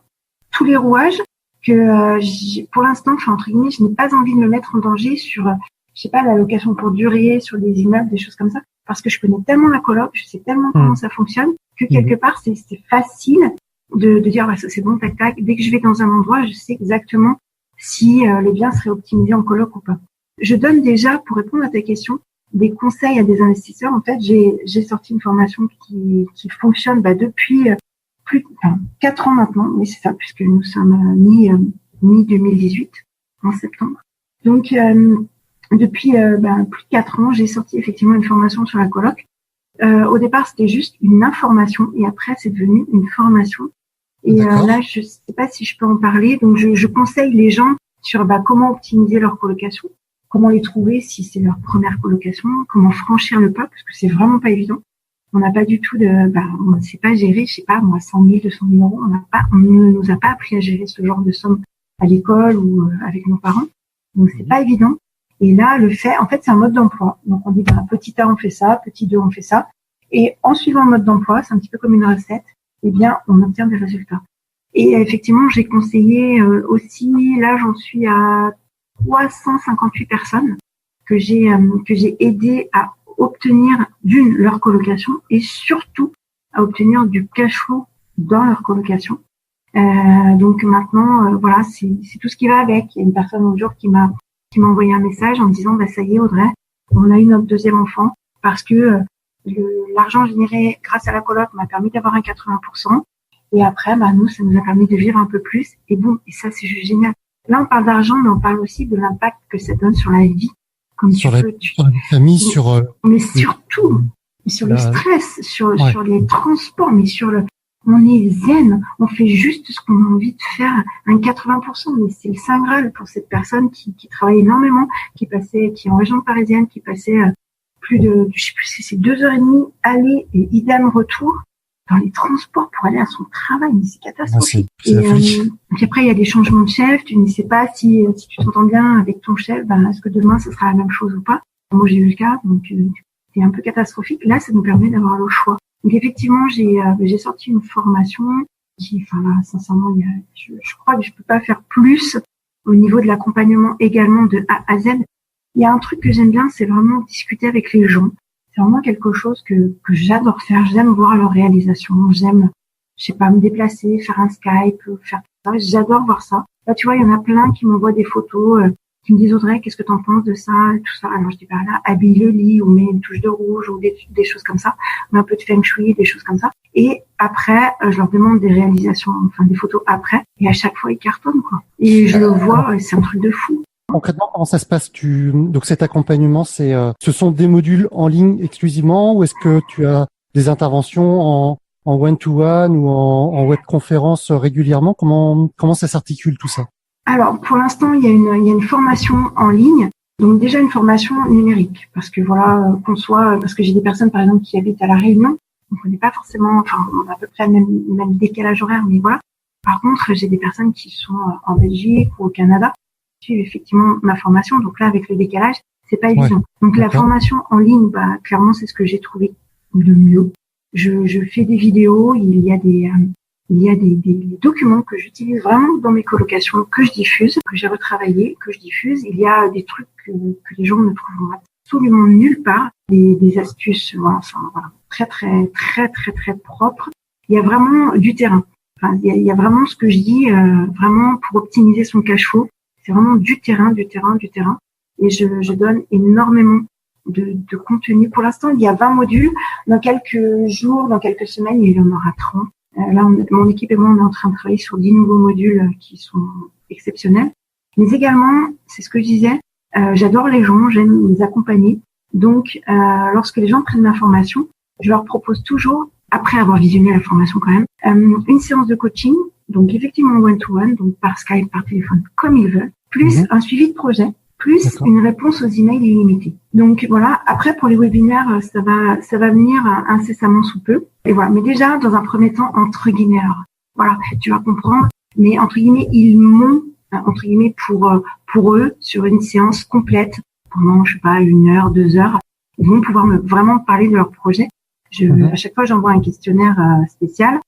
tous les rouages que pour l'instant, entre guillemets, je n'ai pas envie de me mettre en danger sur, la location pour durée, sur des immeubles, des choses comme ça, parce que je connais tellement la coloc, je sais tellement comment ça fonctionne, que quelque part, c'est facile de dire, ça c'est bon, tac, tac. Dès que je vais dans un endroit, je sais exactement si le bien serait optimisé en coloc ou pas. je donne déjà, pour répondre à ta question, des conseils à des investisseurs. En fait, j'ai sorti une formation qui fonctionne depuis 4 ans maintenant, oui c'est ça, puisque nous sommes mi 2018, en septembre. Donc depuis plus de 4 ans, j'ai sorti effectivement une formation sur la coloc. Au départ, c'était juste une information et après, c'est devenu une formation. Et là, je sais pas si je peux en parler. Donc, je conseille les gens sur comment optimiser leur colocation, comment les trouver si c'est leur première colocation, comment franchir le pas, parce que c'est vraiment pas évident. On n'a pas du tout on ne sait pas gérer, je sais pas, moi, 100 000, 200 000 euros. On ne nous a pas appris à gérer ce genre de somme à l'école ou avec nos parents. Donc, c'est pas évident. Et là, en fait, c'est un mode d'emploi. Donc, on dit, petit A, on fait ça, petit 2, on fait ça. Et en suivant le mode d'emploi, c'est un petit peu comme une recette, eh bien, on obtient des résultats. Et effectivement, j'ai conseillé aussi, là, j'en suis à 358 personnes que j'ai aidé à obtenir leur colocation et surtout à obtenir du cash flow dans leur colocation. Donc maintenant, voilà, c'est tout ce qui va avec. Il y a une personne l'autre jour qui m'a envoyé un message en me disant, ça y est, Audrey, on a eu notre deuxième enfant parce que l'argent généré grâce à la coloc m'a permis d'avoir un 80%. Et après, nous, ça nous a permis de vivre un peu plus. Et ça, c'est juste génial. Là, on parle d'argent, mais on parle aussi de l'impact que ça donne sur la vie. Sur la famille, mais surtout, sur le stress, sur les transports, mais on est zen, on fait juste ce qu'on a envie de faire, un 80%, mais c'est le saint graal pour cette personne qui travaille énormément, qui est en région parisienne, qui passait plus de, je sais plus si c'est 2h30 aller et idem retour dans les transports pour aller à son travail, mais c'est catastrophique. C'est puis après, il y a des changements de chef, tu ne sais pas si tu t'entends bien avec ton chef, est-ce que demain, ce sera la même chose ou pas. Moi, j'ai eu le cas, donc c'est un peu catastrophique. Là, ça nous permet d'avoir le choix. Donc effectivement, j'ai sorti une formation qui, sincèrement, je crois que je peux pas faire plus au niveau de l'accompagnement également de A à Z. Il y a un truc que j'aime bien, c'est vraiment discuter avec les gens. C'est vraiment quelque chose que j'adore faire. J'aime voir leur réalisation. J'aime, je sais pas, me déplacer, faire un Skype, faire tout ça. J'adore voir ça. Là, tu vois, il y en a plein qui m'envoient des photos, qui me disent, Audrey, qu'est-ce que t'en penses de ça, et tout ça. Alors, je dis, là, habille le lit, ou mets une touche de rouge, ou des choses comme ça. Ou un peu de feng shui, des choses comme ça. Et après, je leur demande des réalisations, des photos après. Et à chaque fois, ils cartonnent, quoi. Et je le vois, c'est un truc de fou. Concrètement, comment ça se passe? Donc cet accompagnement, ce sont des modules en ligne exclusivement, ou est-ce que tu as des interventions en one-to-one ou en webconférence régulièrement? Comment ça s'articule tout ça? Alors, pour l'instant, il y a une formation en ligne. Donc déjà une formation numérique, parce que parce que j'ai des personnes par exemple qui habitent à La Réunion, on connaît pas forcément, on a à peu près le même décalage horaire, mais voilà. Par contre, j'ai des personnes qui sont en Belgique ou au Canada, qui suivent effectivement ma formation. Donc là, avec le décalage, c'est pas évident. Donc la formation en ligne, clairement, c'est ce que j'ai trouvé le mieux. Je fais des vidéos, il y a des documents que j'utilise vraiment dans mes colocations, que je diffuse, que j'ai retravaillé, que je diffuse. Il y a des trucs que les gens ne trouveront absolument nulle part, des astuces, très très très très très propres. Il y a vraiment du terrain. Il y a vraiment ce que je dis, vraiment pour optimiser son cash flow. C'est vraiment du terrain. Et je donne énormément de contenu. Pour l'instant, il y a 20 modules. Dans quelques jours, dans quelques semaines, il y en aura 30. Là, mon équipe et moi, on est en train de travailler sur 10 nouveaux modules qui sont exceptionnels. Mais également, c'est ce que je disais, j'adore les gens, j'aime les accompagner. Donc, lorsque les gens prennent ma formation, je leur propose toujours, après avoir visionné la formation quand même, une séance de coaching, donc effectivement one-to-one, donc par Skype, par téléphone, comme ils veulent, plus un suivi de projet, plus une réponse aux emails illimités. Donc voilà, après pour les webinaires, ça va venir incessamment sous peu. Et voilà, mais déjà dans un premier temps, entre guillemets, alors, voilà, tu vas comprendre, mais entre guillemets, ils m'ont, entre guillemets, pour eux, sur une séance complète, pendant, je sais pas, 1 heure, 2 heures, ils vont pouvoir vraiment parler de leur projet. À chaque fois, j'envoie un questionnaire spécial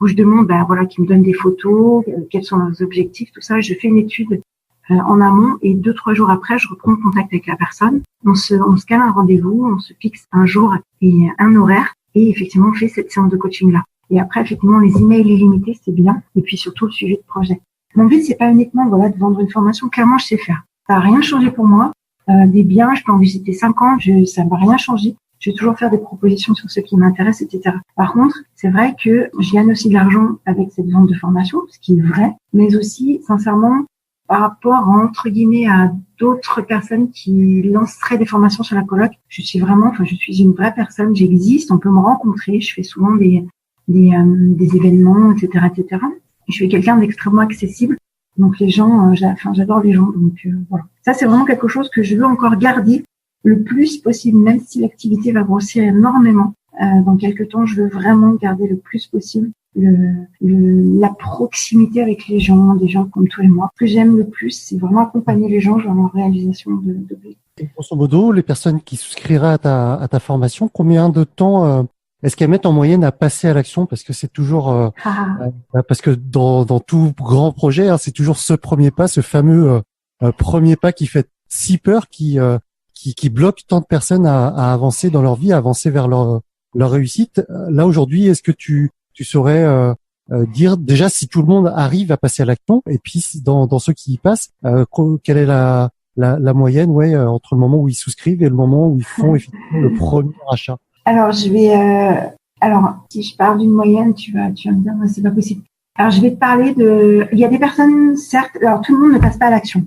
où je demande, qu'ils me donnent des photos, quels sont leurs objectifs, tout ça. Je fais une étude en amont et 2-3 jours après, je reprends contact avec la personne. On se cale un rendez-vous, on se fixe un jour et un horaire et effectivement, on fait cette séance de coaching-là. Et après, effectivement, les emails illimités, c'est bien. Et puis surtout, le suivi de projet. Mon but, c'est pas uniquement, de vendre une formation. Clairement, je sais faire. Ça n'a rien changé pour moi. des biens, je peux en visiter 50, ça ne va rien changer. Je vais toujours faire des propositions sur ce qui m'intéresse, etc. Par contre, c'est vrai que je gagne aussi de l'argent avec cette vente de formation, ce qui est vrai, mais aussi, sincèrement, par rapport, entre guillemets, à d'autres personnes qui lanceraient des formations sur la coloc, je suis une vraie personne, j'existe, on peut me rencontrer, je fais souvent des événements, etc., etc. Je suis quelqu'un d'extrêmement accessible, donc les gens, j'adore les gens, donc voilà. Ça, c'est vraiment quelque chose que je veux encore garder le plus possible, même si l'activité va grossir énormément. Dans quelques temps, je veux vraiment garder le plus possible la proximité avec les gens, des gens comme toi et moi. Ce que j'aime le plus, c'est vraiment accompagner les gens dans leur réalisation de but. Grosso modo, les personnes qui souscriraient à ta formation, combien de temps est-ce qu'elles mettent en moyenne à passer à l'action? Parce que c'est toujours parce que dans tout grand projet, c'est toujours ce premier pas, ce fameux premier pas qui fait si peur, qui bloque tant de personnes à avancer dans leur vie, à avancer vers leur réussite. Là aujourd'hui, est-ce que tu saurais dire déjà si tout le monde arrive à passer à l'action, et puis dans ceux qui y passent, quelle est la moyenne entre le moment où ils souscrivent et le moment où ils font effectivement le premier achat? Alors si je parle d'une moyenne, tu vas me dire c'est pas possible. Alors je vais te parler il y a des personnes, certes, alors tout le monde ne passe pas à l'action.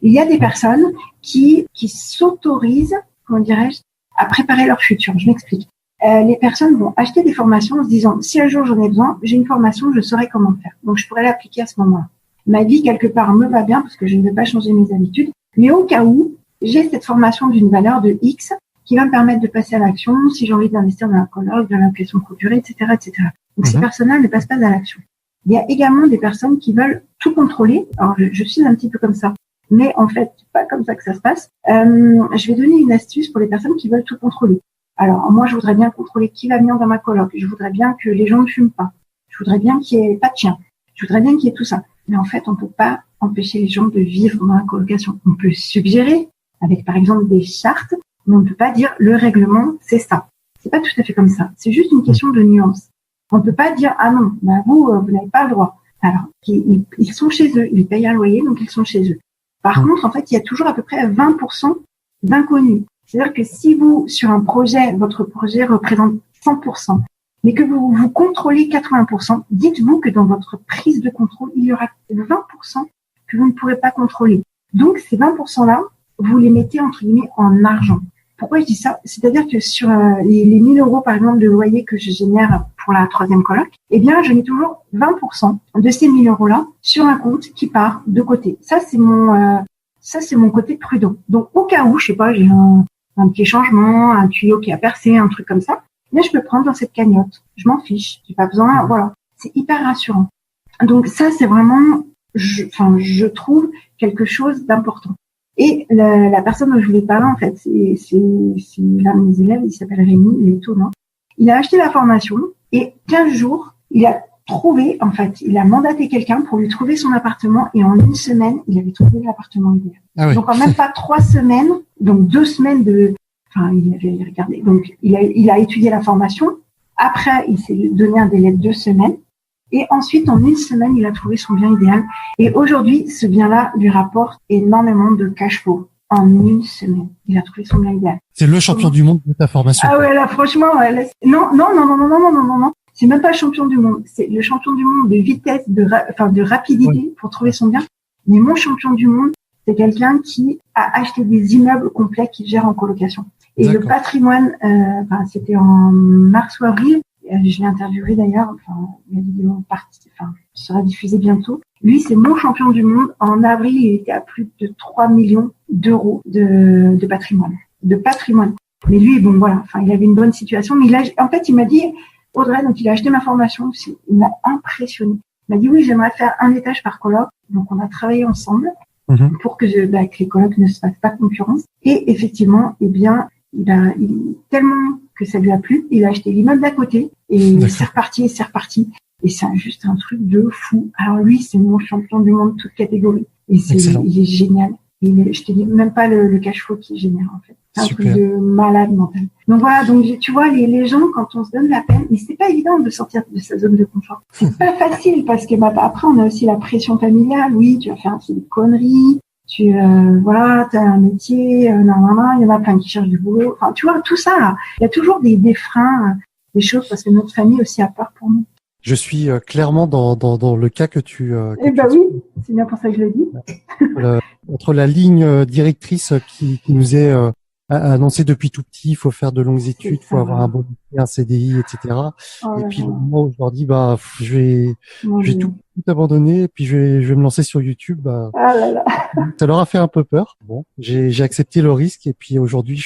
Il y a des personnes qui s'autorisent, comment dirais-je, à préparer leur futur. Je m'explique. Les personnes vont acheter des formations en se disant, si un jour j'en ai besoin, j'ai une formation, je saurai comment faire. Donc, je pourrais l'appliquer à ce moment-là. Ma vie, quelque part, me va bien parce que je ne vais pas changer mes habitudes. Mais au cas où, j'ai cette formation d'une valeur de X qui va me permettre de passer à l'action si j'ai envie d'investir dans la coloc, dans la location courte durée, etc., etc. Donc, ces personnes-là ne passent pas à l'action. Il y a également des personnes qui veulent tout contrôler. Alors, je suis un petit peu comme ça. Mais en fait, c'est pas comme ça que ça se passe. Je vais donner une astuce pour les personnes qui veulent tout contrôler. Alors, moi, je voudrais bien contrôler qui va venir dans ma coloc. Je voudrais bien que les gens ne fument pas. Je voudrais bien qu'il n'y ait pas de chien. Je voudrais bien qu'il y ait tout ça. Mais en fait, on peut pas empêcher les gens de vivre dans la colocation. On peut suggérer avec, par exemple, des chartes, mais on ne peut pas dire le règlement, c'est ça. C'est pas tout à fait comme ça. C'est juste une question de nuance. On ne peut pas dire, ah non, vous n'avez pas le droit. Alors, ils sont chez eux. Ils payent un loyer, donc ils sont chez eux. Par contre, en fait, il y a toujours à peu près 20% d'inconnus. C'est-à-dire que si vous, sur un projet, votre projet représente 100%, mais que vous contrôlez 80%, dites-vous que dans votre prise de contrôle, il y aura 20% que vous ne pourrez pas contrôler. Donc, ces 20%-là, vous les mettez, entre guillemets, en argent. Pourquoi je dis ça? C'est-à-dire que sur les 1000 euros, par exemple, de loyer que je génère pour la 3e coloc, eh bien, je mets toujours 20% de ces 1000 euros-là sur un compte qui part de côté. Ça, c'est mon côté prudent. Donc, au cas où, je sais pas, j'ai un petit changement, un tuyau qui a percé, un truc comme ça, mais je peux prendre dans cette cagnotte. Je m'en fiche. J'ai pas besoin, voilà. C'est hyper rassurant. Donc, ça, c'est vraiment, je trouve quelque chose d'important. Et la personne dont je voulais parler, en fait, c'est l'un de mes élèves, il s'appelle Rémi, il est étonnant. Il a acheté la formation et 15 jours, il a trouvé, en fait, il a mandaté quelqu'un pour lui trouver son appartement et en une semaine, il avait trouvé l'appartement idéal. Ah oui. Donc, en même pas 3 semaines, donc 2 semaines il avait regardé. Donc, il a étudié la formation. Après, il s'est donné un délai de 2 semaines. Et ensuite, en une semaine, il a trouvé son bien idéal. Et aujourd'hui, ce bien-là lui rapporte énormément de cash flow. En une semaine, il a trouvé son bien idéal. C'est le champion du monde de ta formation. Ah ouais, là, franchement, ouais, non. C'est même pas le champion du monde. C'est le champion du monde de vitesse, de rapidité pour trouver son bien. Mais mon champion du monde, c'est quelqu'un qui a acheté des immeubles complets qu'il gère en colocation. Et le patrimoine, c'était en mars ou avril. Je l'ai interviewé d'ailleurs, la vidéo sera diffusée bientôt. Lui, c'est mon champion du monde. En avril, il était à plus de 3 millions d'euros de patrimoine. Mais lui, bon, voilà, il avait une bonne situation. Mais en fait, il m'a dit, Audrey, donc il a acheté ma formation. Il m'a impressionné. Il m'a dit, oui, j'aimerais faire un étage par coloc. Donc, on a travaillé ensemble pour que les colocs ne se fassent pas concurrence. Et effectivement, eh bien, tellement que ça lui a plu, il a acheté l'immeuble d'à côté et c'est reparti. Et c'est juste un truc de fou. Alors lui, c'est mon champion du monde toute catégorie. Et il est génial. Je te dis même pas le cash flow qu'il génère en fait. C'est un truc de malade mental. Donc voilà, donc tu vois, les gens, quand on se donne la peine, mais c'est pas évident de sortir de sa zone de confort. C'est pas facile parce que après on a aussi la pression familiale. Oui, tu vas faire un petit de conneries. voilà, t'as un métier, normalement, il y en a plein qui cherchent du boulot. Enfin, tu vois, tout ça, là. Il y a toujours des freins, des choses, parce que notre famille aussi a peur pour nous. Je suis clairement dans le cas que tu. Eh ben oui, c'est bien pour ça que je le dis. Entre la ligne directrice qui nous est annoncée depuis tout petit, il faut faire de longues études, il faut avoir un bon métier, un CDI, etc. Et puis le moment où je leur dis je vais tout abandonner et puis je vais me lancer sur YouTube. Ça leur a fait un peu peur. Bon, j'ai accepté le risque et puis aujourd'hui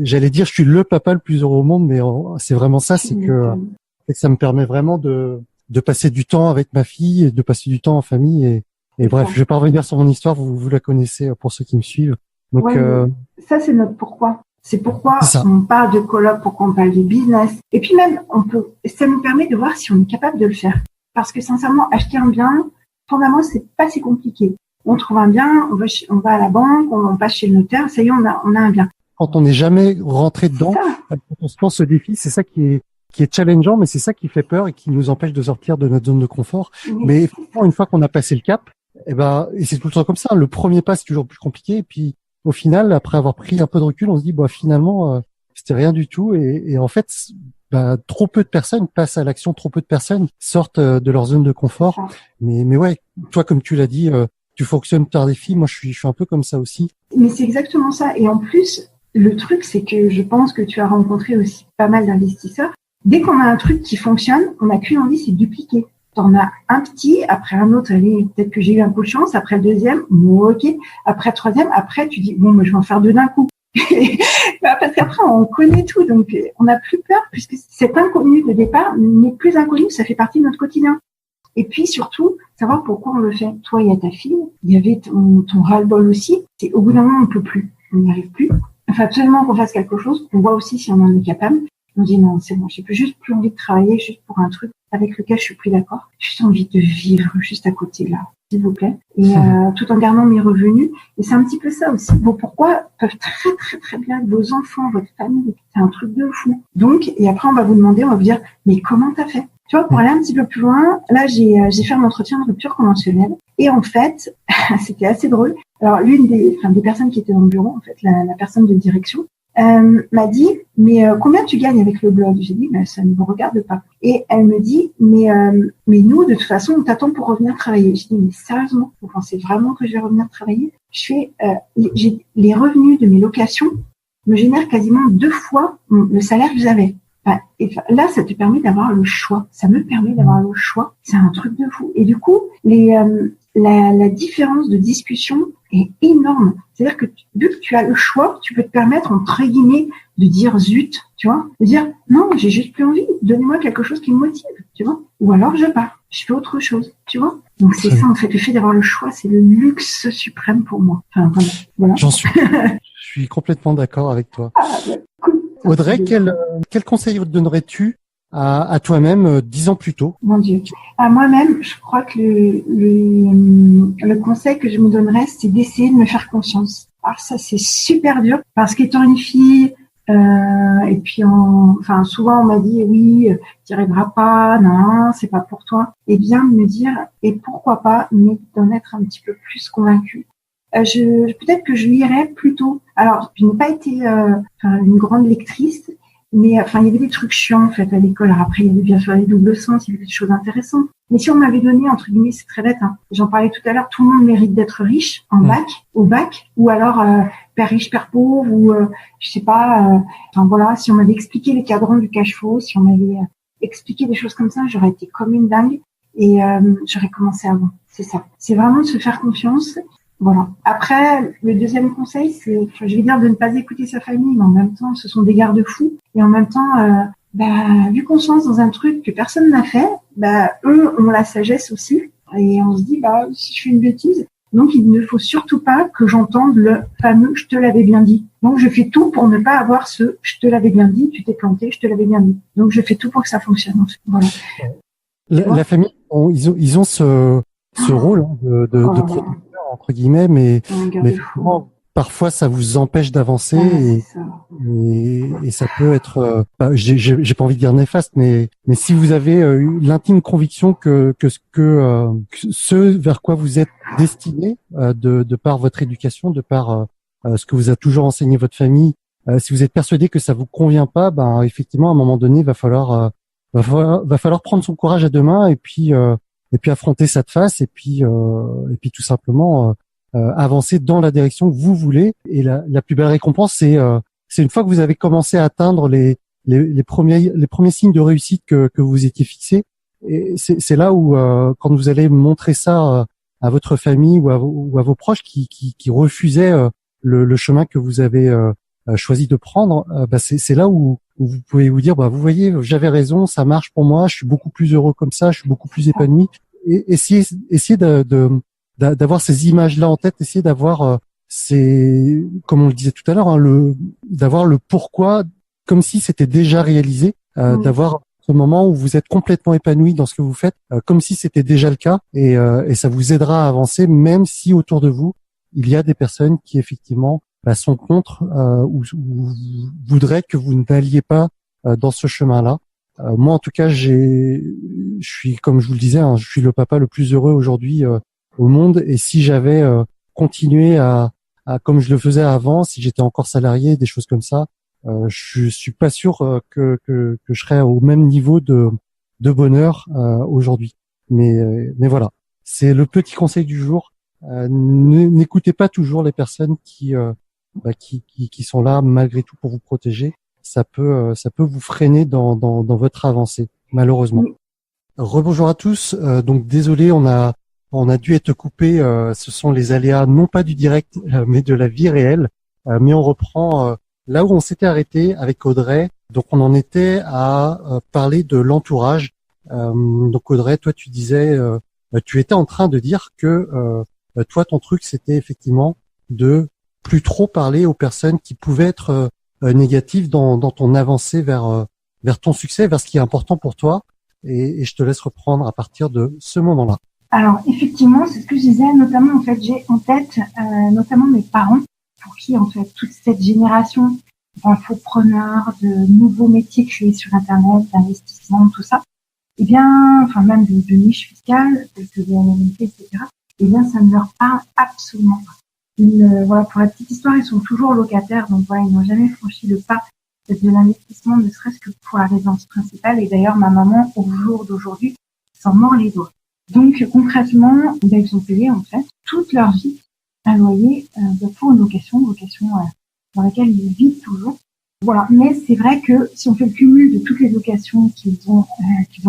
j'allais dire je suis le papa le plus heureux au monde, mais c'est vraiment ça, c'est que ça me permet vraiment de passer du temps avec ma fille et de passer du temps en famille et bref, je vais pas revenir sur mon histoire, vous la connaissez pour ceux qui me suivent. Donc ça c'est notre pourquoi. C'est pourquoi on parle de coloc, pourquoi on parle de business. Et puis même ça nous permet de voir si on est capable de le faire. Parce que sincèrement, acheter un bien, fondamentalement, c'est pas si compliqué. On trouve un bien, on va à la banque, on passe chez le notaire, ça y est, on a un bien. Quand on n'est jamais rentré dedans, quand on se lance ce défi, c'est ça qui est challengeant, mais c'est ça qui fait peur et qui nous empêche de sortir de notre zone de confort. Mais effectivement, une fois qu'on a passé le cap, et c'est tout le temps comme ça. Le premier pas, c'est toujours plus compliqué. Et puis, au final, après avoir pris un peu de recul, on se dit, finalement, c'était rien du tout. Et en fait, trop peu de personnes passent à l'action, trop peu de personnes sortent de leur zone de confort. Mais ouais, toi, comme tu l'as dit, tu fonctionnes par défi. Moi, je suis un peu comme ça aussi. Mais c'est exactement ça. Et en plus, le truc, c'est que je pense que tu as rencontré aussi pas mal d'investisseurs. Dès qu'on a un truc qui fonctionne, on n'a qu'une envie, c'est de dupliquer. T'en as un petit, après un autre, allez, peut-être que j'ai eu un coup de chance, après le deuxième, ok, après le troisième, après tu dis, je vais en faire deux d'un coup. Parce qu'après, on connaît tout, donc on n'a plus peur, puisque cet inconnu de départ n'est plus inconnu, ça fait partie de notre quotidien. Et puis surtout, savoir pourquoi on le fait. Toi, il y a ta fille, il y avait ton ras-le-bol aussi, c'est au bout d'un moment, on peut plus, on n'y arrive plus. Il faut absolument qu'on fasse quelque chose, qu'on voit aussi si on en est capable. On dit non, c'est bon, j'ai juste plus envie de travailler juste pour un truc avec lequel je suis plus d'accord. J'ai juste envie de vivre juste à côté là, s'il vous plaît. Et tout en gardant mes revenus. Et c'est un petit peu ça aussi. Vos pourquoi peuvent très très très bien être vos enfants, votre famille. C'est un truc de fou. Donc, et après on va vous demander, on va vous dire, mais comment t'as fait? Tu vois, pour aller un petit peu plus loin, là j'ai fait un entretien de rupture conventionnelle. Et en fait, c'était assez drôle. Alors l'une des personnes qui étaient dans le bureau, en fait, la personne de direction, m'a dit, mais combien tu gagnes avec le blog? J'ai dit, ça ne vous regarde pas. Et elle me dit, mais nous, de toute façon, on t'attend pour revenir travailler. J'ai dit, mais sérieusement, vous pensez vraiment que je vais revenir travailler? Les revenus de mes locations me génèrent quasiment 2 fois le salaire que j'avais. Et là, ça te permet d'avoir le choix. Ça me permet d'avoir le choix. C'est un truc de fou. Et du coup, la différence de discussion est énorme. C'est-à-dire que vu que tu as le choix, tu peux te permettre, entre guillemets, de dire zut, tu vois, de dire non, j'ai juste plus envie, donnez-moi quelque chose qui me motive, tu vois, ou alors je pars, je fais autre chose, tu vois. Donc c'est ça, en fait, le fait d'avoir le choix, c'est le luxe suprême pour moi. Enfin, voilà. Je suis complètement d'accord avec toi. Cool. Audrey, quel conseil donnerais-tu à toi-même 10 ans plus tôt? Mon Dieu. À moi-même, je crois que le conseil que je me donnerais, c'est d'essayer de me faire confiance. Alors ça, c'est super dur parce qu'étant une fille, et puis souvent on m'a dit oui, tu n'y arriveras pas, non, c'est pas pour toi. Et bien de me dire et pourquoi pas, mais d'en être un petit peu plus convaincue. Peut-être que je lirais plus tôt. Alors, je n'ai pas été une grande lectrice. Mais il y avait des trucs chiants en fait à l'école. Alors, après, il y avait bien sûr les doubles sens, il y avait des choses intéressantes. Mais si on m'avait donné, entre guillemets, c'est très bête, j'en parlais tout à l'heure, tout le monde mérite d'être riche au bac, ou alors père riche, père pauvre, ou je sais pas. Si on m'avait expliqué les cadrans du cash-flow, si on m'avait expliqué des choses comme ça, j'aurais été comme une dingue et j'aurais commencé avant. C'est ça. C'est vraiment de se faire confiance. Voilà. Après, le deuxième conseil, c'est, je vais dire de ne pas écouter sa famille, mais en même temps, ce sont des garde-fous. Et en même temps, vu qu'on se lance dans un truc que personne n'a fait, eux ont la sagesse aussi. Et on se dit, si je fais une bêtise, donc il ne faut surtout pas que j'entende le fameux « je te l'avais bien dit ». Donc je fais tout pour ne pas avoir ce « je te l'avais bien dit, tu t'es planté, je te l'avais bien dit ». Donc je fais tout pour que ça fonctionne. En fait. Voilà. La famille, ils ont ce rôle de protecteur, entre guillemets, mais parfois ça vous empêche d'avancer et ça peut être, j'ai pas envie de dire néfaste, mais si vous avez l'intime conviction que ce vers quoi vous êtes destiné, de par votre éducation, de par ce que vous a toujours enseigné votre famille, si vous êtes persuadé que ça vous convient pas, ben effectivement à un moment donné va falloir prendre son courage à deux mains et puis affronter ça de face et puis tout simplement avancer dans la direction que vous voulez. Et la plus belle récompense, c'est une fois que vous avez commencé à atteindre les premiers signes de réussite que vous étiez fixés. Et c'est là où quand vous allez montrer ça à votre famille ou à vos proches qui refusaient le chemin que vous avez choisi de prendre, c'est là où vous pouvez vous dire, vous voyez, j'avais raison, ça marche pour moi, je suis beaucoup plus heureux comme ça, je suis beaucoup plus épanoui. Et essayer d'avoir ces images-là en tête, essayer d'avoir comme on le disait tout à l'heure, d'avoir le pourquoi, comme si c'était déjà réalisé, d'avoir ce moment où vous êtes complètement épanoui dans ce que vous faites, comme si c'était déjà le cas, et ça vous aidera à avancer, même si autour de vous il y a des personnes qui effectivement sont contre ou voudraient que vous n'alliez pas dans ce chemin-là. Moi, en tout cas, je suis, comme je vous le disais, je suis le papa le plus heureux aujourd'hui au monde. Et si j'avais continué à comme je le faisais avant, si j'étais encore salarié, des choses comme ça, je suis pas sûr que je serais au même niveau de bonheur aujourd'hui. Mais voilà, c'est le petit conseil du jour. N'écoutez pas toujours les personnes qui sont là malgré tout pour vous protéger. Ça peut vous freiner dans votre avancée, malheureusement. Rebonjour à tous. Donc désolé, on a dû être coupé. Ce sont les aléas non pas du direct, mais de la vie réelle. Mais on reprend là où on s'était arrêté avec Audrey. Donc on en était à parler de l'entourage. Donc Audrey, toi tu disais, tu étais en train de dire que toi ton truc c'était effectivement de plus trop parler aux personnes qui pouvaient être négatives dans ton avancée vers ton succès, vers ce qui est important pour toi. Et je te laisse reprendre à partir de ce moment-là. Alors effectivement, c'est ce que je disais, notamment en fait, j'ai en tête notamment mes parents, pour qui en fait toute cette génération d'infopreneurs, de nouveaux métiers créés sur Internet, d'investissement, tout ça, eh bien, enfin même de niches fiscales, telles que VNLT, etc. Eh bien, ça ne leur parle absolument pas. Voilà, pour la petite histoire, ils sont toujours locataires, donc voilà, ils n'ont jamais franchi le pas de l'investissement, ne serait-ce que pour la résidence principale. Et d'ailleurs, ma maman, au jour d'aujourd'hui, s'en mord les doigts. Donc concrètement, ils ont payé en fait toute leur vie un loyer pour une location dans laquelle ils vivent toujours. Voilà, mais c'est vrai que si on fait le cumul de toutes les locations qu'ils ont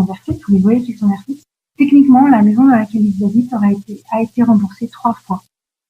versées, tous les loyers qu'ils ont versés, techniquement la maison dans laquelle ils habitent a été remboursée 3 fois.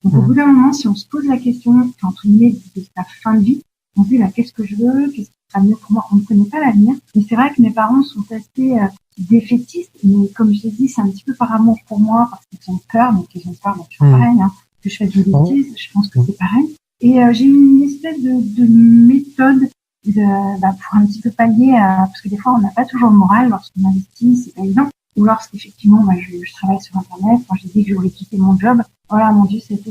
Donc au bout d'un moment, si on se pose la question, entre guillemets, de sa fin de vie, on se dit qu'est-ce que je veux, qu'est-ce qui sera mieux pour moi, on ne connaît pas l'avenir. Mais c'est vrai que mes parents sont assez défaitistes, mais comme je l'ai dit, c'est un petit peu par amour pour moi, parce qu'ils ont peur, donc ils ont peur, donc c'est pareil, que je fasse des bêtises, je pense que c'est pareil. Et j'ai une espèce de méthode pour un petit peu pallier parce que des fois on n'a pas toujours le moral lorsqu'on investit, c'est pas évident, ou lorsqu'effectivement je travaille sur Internet, quand j'ai dit que je voulais quitter mon job, voilà, mon Dieu, c'était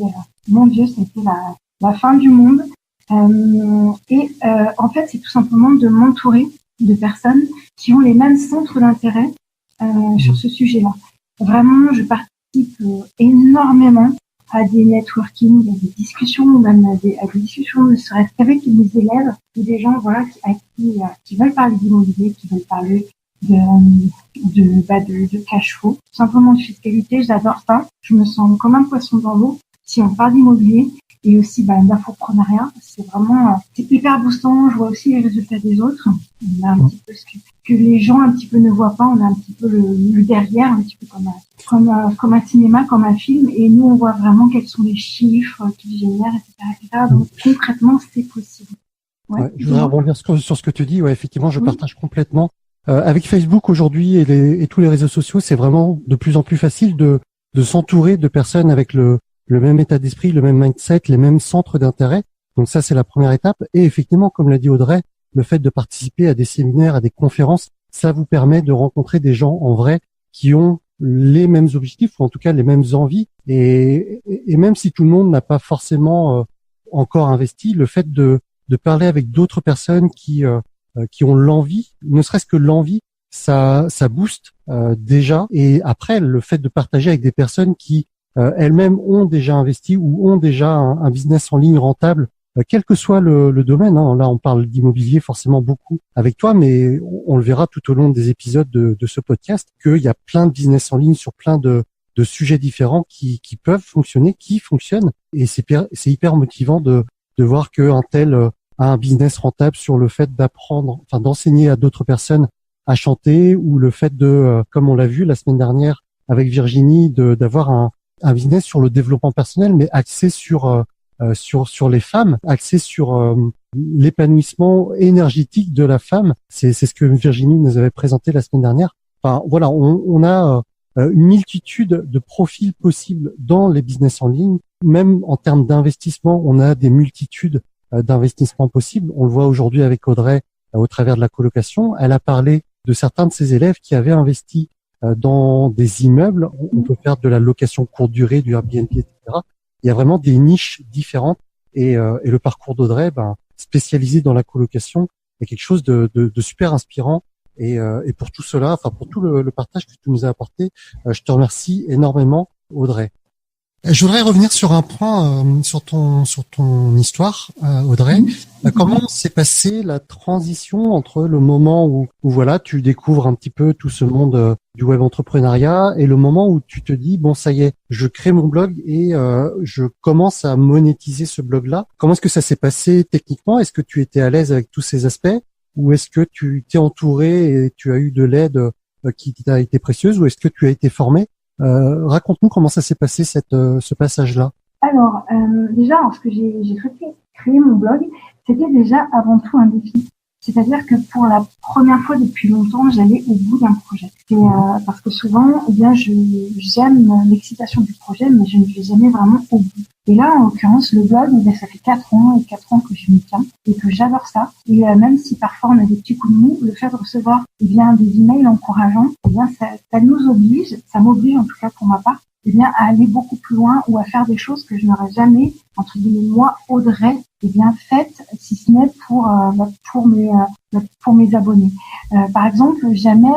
la fin du monde. En fait, c'est tout simplement de m'entourer de personnes qui ont les mêmes centres d'intérêt sur ce sujet-là. Vraiment, je participe énormément à des networking, à des discussions, ou même à des discussions, ne serait-ce qu'avec mes élèves ou des gens, voilà, qui veulent parler d'immobilier, qui veulent parler de cash flow, tout simplement de fiscalité. J'adore ça. Je me sens comme un poisson dans l'eau si on parle d'immobilier et aussi d'infoprenariat. C'est vraiment c'est hyper boostant. Je vois aussi les résultats des autres. On a un petit peu ce que les gens un petit peu ne voient pas. On a un petit peu le derrière, un petit peu comme un cinéma, comme un film. Et nous, on voit vraiment quels sont les chiffres qu'ils génèrent, etc. Donc concrètement, c'est possible. Ouais, je voudrais rebondir sur ce que tu dis. Ouais, effectivement, je partage complètement. Avec Facebook aujourd'hui et tous les réseaux sociaux, c'est vraiment de plus en plus facile de s'entourer de personnes avec le même état d'esprit, le même mindset, les mêmes centres d'intérêt. Donc ça, c'est la première étape. Et effectivement, comme l'a dit Audrey, le fait de participer à des séminaires, à des conférences, ça vous permet de rencontrer des gens en vrai qui ont les mêmes objectifs ou en tout cas les mêmes envies. Et même si tout le monde n'a pas forcément encore investi, le fait de parler avec d'autres personnes qui ont l'envie, ne serait-ce que l'envie, ça booste déjà. Et après, le fait de partager avec des personnes qui elles-mêmes ont déjà investi ou ont déjà un business en ligne rentable, quel que soit le domaine. Hein. Là, on parle d'immobilier forcément beaucoup avec toi, mais on le verra tout au long des épisodes de ce podcast qu'il y a plein de business en ligne sur plein de sujets différents qui peuvent fonctionner, qui fonctionnent. Et c'est hyper motivant de voir qu'un tel a un business rentable sur le fait d'apprendre, enfin d'enseigner à d'autres personnes à chanter, ou le fait de, comme on l'a vu la semaine dernière avec Virginie, d'avoir un business sur le développement personnel, mais axé sur les femmes, axé sur l'épanouissement énergétique de la femme. C'est ce que Virginie nous avait présenté la semaine dernière. Enfin voilà, on a une multitude de profils possibles dans les business en ligne. Même en termes d'investissement, on a des multitudes d'investissements possibles. On le voit aujourd'hui avec Audrey au travers de la colocation. Elle a parlé de certains de ses élèves qui avaient investi dans des immeubles. On peut faire de la location courte durée, du Airbnb, etc. Il y a vraiment des niches différentes et le parcours d'Audrey, spécialisé dans la colocation, est quelque chose de super inspirant. Et pour tout cela, enfin pour tout le partage que tu nous as apporté, je te remercie énormément, Audrey. Je voudrais revenir sur un point, sur ton histoire, Audrey. Comment s'est passée la transition entre le moment où voilà, tu découvres un petit peu tout ce monde du web entrepreneuriat et le moment où tu te dis bon, ça y est, je crée mon blog et je commence à monétiser ce blog-là. Comment est-ce que ça s'est passé techniquement? Est-ce que tu étais à l'aise avec tous ces aspects, ou est-ce que tu t'es entouré et tu as eu de l'aide qui t'a été précieuse, ou est-ce que tu as été formé? Raconte-nous comment ça s'est passé ce passage-là. Alors, déjà, lorsque j'ai souhaité créer mon blog, c'était déjà avant tout un défi. C'est-à-dire que pour la première fois depuis longtemps, j'allais au bout d'un projet. Parce que souvent, eh bien, j'aime l'excitation du projet, mais je ne vais jamais vraiment au bout. Et là, en l'occurrence, le blog, eh bien, ça fait 4 ans que je m'y tiens et que j'adore ça. Et même si parfois on a des petits coups de mou, le fait de recevoir eh bien, des emails encourageants, eh bien, ça nous oblige, ça m'oblige en tout cas pour ma part, eh bien, à aller beaucoup plus loin ou à faire des choses que je n'aurais jamais, entre guillemets, moi, Audrey, eh bien, faites, si ce n'est pour mes abonnés. Par exemple, jamais,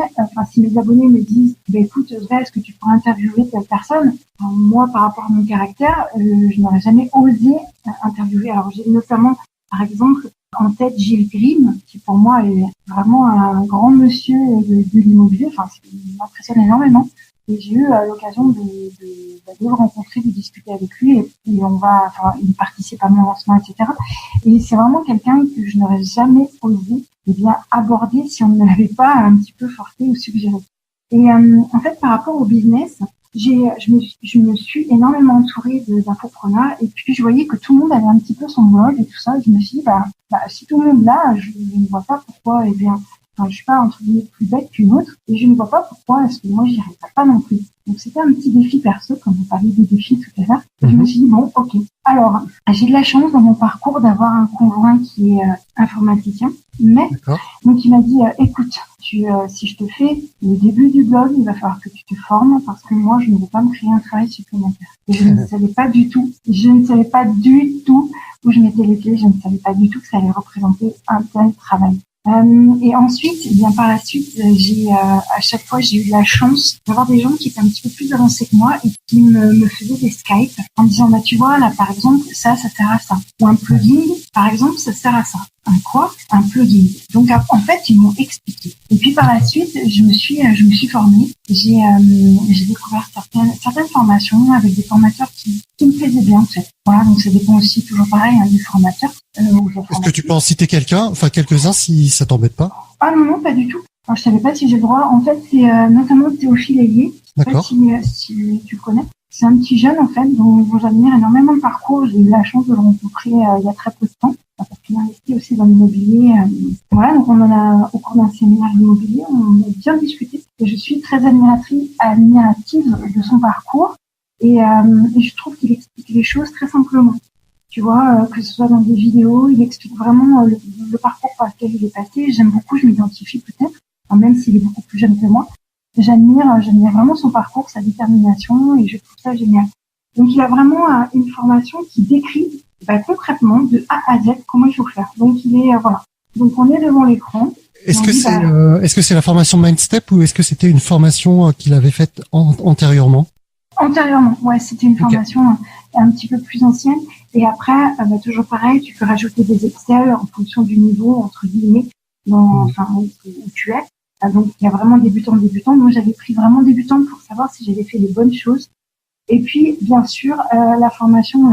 si mes abonnés me disent, écoute, Audrey, est-ce que tu pourrais interviewer telle personne? Moi, par rapport à mon caractère, je n'aurais jamais osé interviewer. Alors, j'ai notamment, par exemple, en tête Gilles Grimm, qui pour moi est vraiment un grand monsieur de l'immobilier. Enfin, il m'impressionne énormément. Et j'ai eu l'occasion de le rencontrer, de discuter avec lui, et il participe à mon lancement, etc. Et c'est vraiment quelqu'un que je n'aurais jamais osé, aborder si on ne l'avait pas un petit peu forcé ou suggéré. Et en fait, par rapport au business, je me suis énormément entourée d'infopreneurs, et puis je voyais que tout le monde avait un petit peu son blog et tout ça. Et je me suis dit, si tout le monde l'a, je ne vois pas pourquoi, je suis pas entre guillemets plus bête qu'une autre, et je ne vois pas pourquoi est-ce que moi j'y arriverais pas non plus. Donc c'était un petit défi perso, comme on parlait des défis tout à l'heure. Je me suis dit bon, ok. Alors j'ai de la chance dans mon parcours d'avoir un conjoint qui est informaticien, mais donc il m'a dit écoute, si je te fais le début du blog, il va falloir que tu te formes, parce que moi je ne veux pas me créer un travail supplémentaire. Et je ne savais pas du tout où je mettais les pieds, je ne savais pas du tout que ça allait représenter un tel travail. Et ensuite, par la suite, à chaque fois, j'ai eu la chance d'avoir des gens qui étaient un petit peu plus avancés que moi et qui me faisaient des Skype en me disant, tu vois, là, par exemple, ça sert à ça. Ou un plugin, par exemple, ça sert à ça. Un plugin. Donc, en fait, ils m'ont expliqué. Et puis, par la suite, je me suis formée. J'ai découvert certaines formations avec des formateurs qui me plaisaient bien, en fait. Voilà, donc ça dépend aussi, toujours pareil, du formateur. Est-ce que tu peux en citer quelques-uns, si ça t'embête pas? Ah non, pas du tout. Alors, je savais pas si j'ai le droit. En fait, c'est notamment Théophile Hélier. D'accord. Si tu le connais. C'est un petit jeune, en fait, dont j'admire énormément le parcours. J'ai eu la chance de le rencontrer il y a très peu de temps. Parce qu'il investit aussi dans l'immobilier. Voilà, donc au cours d'un séminaire immobilier, on a bien discuté. Et je suis très admirative de son parcours. Et je trouve qu'il explique les choses très simplement. Tu vois, que ce soit dans des vidéos, il explique vraiment le parcours par lequel il est passé. J'aime beaucoup, je m'identifie peut-être, même s'il est beaucoup plus jeune que moi. J'admire vraiment son parcours, sa détermination, et je trouve ça génial. Donc il a vraiment une formation qui décrit concrètement, de A à Z, comment il faut faire. Donc, voilà. Donc, on est devant l'écran. Est-ce que c'est la formation MindStep ou est-ce que c'était une formation qu'il avait faite antérieurement? Antérieurement, ouais, c'était une formation un petit peu plus ancienne. Et après, toujours pareil, tu peux rajouter des Excel en fonction du niveau, entre guillemets, où tu es. Donc, il y a vraiment débutant. Moi, j'avais pris vraiment débutant pour savoir si j'avais fait les bonnes choses. Et puis, bien sûr, la formation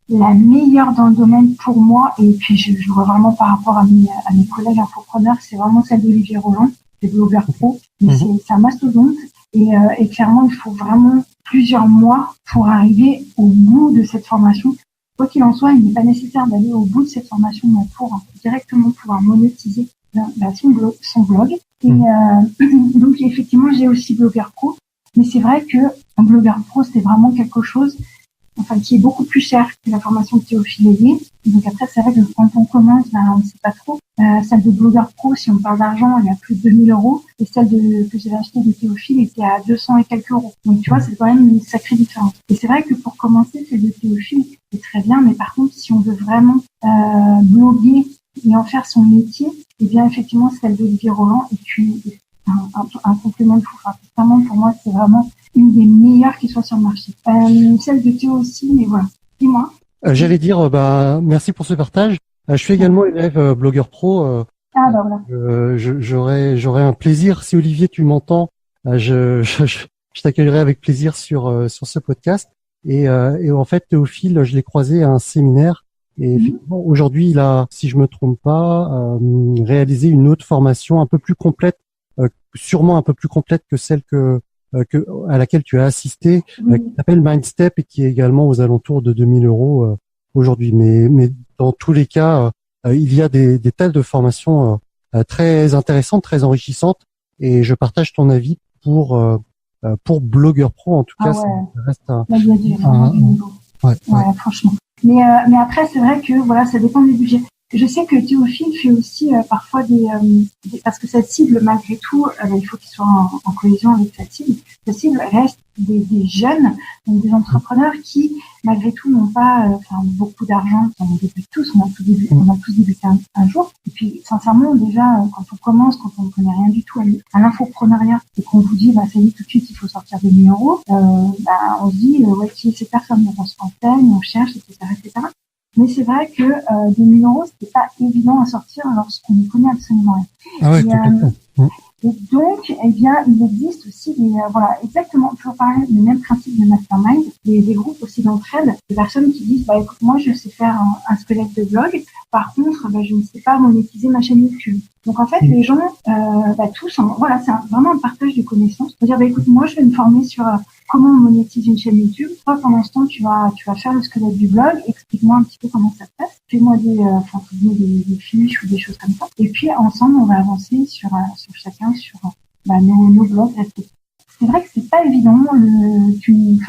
la meilleure dans le domaine pour moi, et puis je vois vraiment par rapport à mes collègues infopreneurs, c'est vraiment celle d'Olivier Roland, c'est Blogueur Pro, mais c'est un mastodonte, et clairement, il faut vraiment plusieurs mois pour arriver au bout de cette formation. Quoi qu'il en soit, il n'est pas nécessaire d'aller au bout de cette formation pour directement pouvoir monétiser son blog. Et donc, effectivement, j'ai aussi Blogueur Pro, mais c'est vrai que un Blogueur Pro, c'est vraiment quelque chose qui est beaucoup plus cher que la formation de Théophile Hélier. Donc après, c'est vrai que quand on commence, on ne sait pas trop. Celle de Blogueur Pro, si on parle d'argent, elle est à plus de 2 000 €. Et celle que j'avais achetée de Théophile était à 200 et quelques euros. Donc tu vois, c'est quand même une sacrée différence. Et c'est vrai que pour commencer, celle de Théophile, c'est très bien. Mais par contre, si on veut vraiment bloguer et en faire son métier, eh bien effectivement, celle d'Olivier Roland est un complément de fou. Vraiment, pour moi, c'est vraiment une des meilleures qui soit sur le marché. Celle de Théo aussi, mais voilà. Dis-moi. J'allais dire, merci pour ce partage. Je suis également élève Blogueur Pro. Voilà. J'aurais un plaisir, si Olivier tu m'entends, je t'accueillerai avec plaisir sur ce podcast. Et en fait, Théophile, je l'ai croisé à un séminaire. Et effectivement, aujourd'hui, il a, si je me trompe pas, réalisé une autre formation un peu plus complète, sûrement un peu plus complète que celle à laquelle tu as assisté, qui s'appelle MindStep et qui est également aux alentours de 2 000 € aujourd'hui. Mais dans tous les cas, il y a des tas de formations très intéressantes, très enrichissantes, et je partage ton avis pour Blogueur Pro. En tout cas, ça reste il y a du niveau. Ouais, franchement. Mais après, c'est vrai que voilà, ça dépend du budget. Je sais que Théophile fait aussi parfois parce que cette cible, malgré tout, il faut qu'il soit en cohésion avec sa cible. Cette cible reste des jeunes, donc des entrepreneurs qui, malgré tout, n'ont pas beaucoup d'argent. On débute tous, on a tous débuté un jour. Et puis, sincèrement, déjà, quand on commence, quand on ne connaît rien du tout à l'infopreneuriat, et qu'on vous dit, ça y est, tout de suite, il faut sortir des 1 000 €, on se dit, qui est cette personne? On se renseigne, on cherche, etc., etc. Mais c'est vrai que 2 000 €, c'est pas évident à sortir lorsqu'on ne connaît absolument rien. Ah ouais, complètement. Et donc, eh bien, il existe aussi exactement, toujours pareil, le même principe de mastermind, des groupes aussi d'entraide, des personnes qui disent, écoute, moi, je sais faire un squelette de blog, par contre, je ne sais pas monétiser ma chaîne YouTube. Donc, en fait, les gens, tous, c'est vraiment un partage de connaissances. C'est-à-dire, écoute, moi, je vais me former sur comment on monétise une chaîne YouTube. Toi, pendant ce temps, tu vas faire le squelette du blog. Explique-moi un petit peu comment ça se passe. Fais-moi des fiches ou des choses comme ça. Et puis, ensemble, on va avancer sur chacun, sur nos blogs respectifs. C'est vrai que c'est pas évident. Tu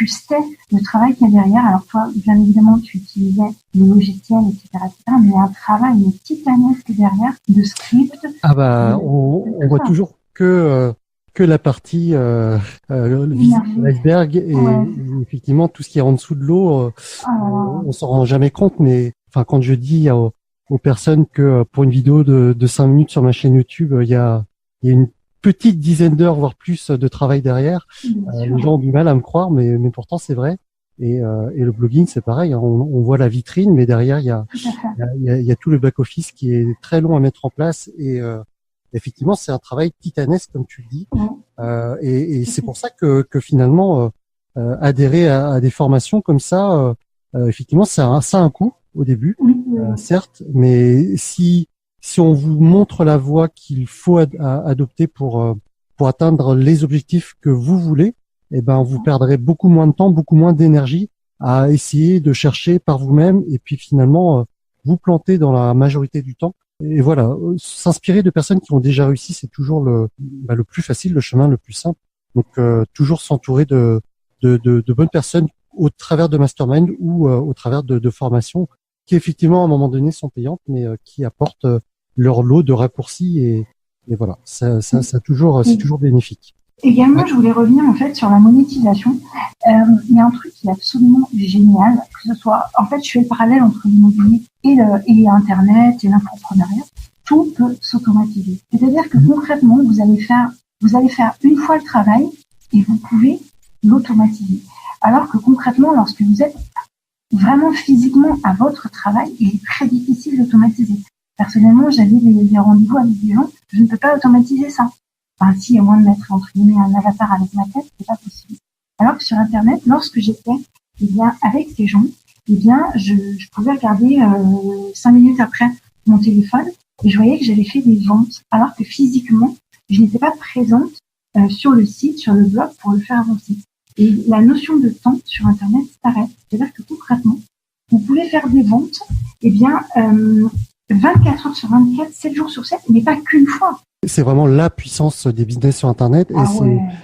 sais le travail qu'il y a derrière. Alors toi, bien évidemment, tu utilisais le logiciel, etc., mais il y a un travail titanesque derrière de script. On voit toujours que la partie visible de l'iceberg et effectivement tout ce qui est en dessous de l'eau, on s'en rend jamais compte. Mais quand je dis aux personnes que pour une vidéo de 5 minutes sur ma chaîne YouTube, il y a une petite dizaine d'heures, voire plus, de travail derrière. Les gens ont du mal à me croire, mais pourtant c'est vrai. Et le blogging, c'est pareil. On voit la vitrine, mais derrière il y a tout le back office qui est très long à mettre en place. Et effectivement, c'est un travail titanesque, comme tu le dis. Et c'est pour ça que finalement adhérer à des formations comme ça, effectivement, ça a un coût au début, certes, mais si on vous montre la voie qu'il faut adopter pour atteindre les objectifs que vous voulez, vous perdrez beaucoup moins de temps, beaucoup moins d'énergie à essayer de chercher par vous-même et puis finalement vous planter dans la majorité du temps. Et voilà, s'inspirer de personnes qui ont déjà réussi, c'est toujours le plus facile, le chemin le plus simple. Donc toujours s'entourer de bonnes personnes au travers de mastermind ou au travers de formations qui effectivement à un moment donné sont payantes, mais qui apportent leur lot de raccourcis et voilà, c'est toujours bénéfique. Également, je voulais revenir en fait sur la monétisation. Il y a un truc qui est absolument génial, que ce soit, en fait, je fais le parallèle entre l'immobilier et Internet et l'entrepreneuriat. Tout peut s'automatiser. C'est-à-dire que concrètement, vous allez faire une fois le travail et vous pouvez l'automatiser. Alors que concrètement, lorsque vous êtes vraiment physiquement à votre travail, il est très difficile d'automatiser. Personnellement, j'avais des rendez-vous avec des gens, je ne peux pas automatiser ça. Enfin, si, à moins de mettre, entre guillemets, un avatar avec ma tête, c'est pas possible. Alors que sur Internet, lorsque j'étais, avec ces gens, je pouvais regarder 5 minutes après mon téléphone et je voyais que j'avais fait des ventes, alors que physiquement, je n'étais pas présente sur le site, sur le blog pour le faire avancer. Et la notion de temps sur Internet s'arrête. C'est-à-dire que concrètement, vous pouvez faire des ventes, 24 heures sur 24, 7 jours sur 7, mais pas qu'une fois. C'est vraiment la puissance des business sur Internet.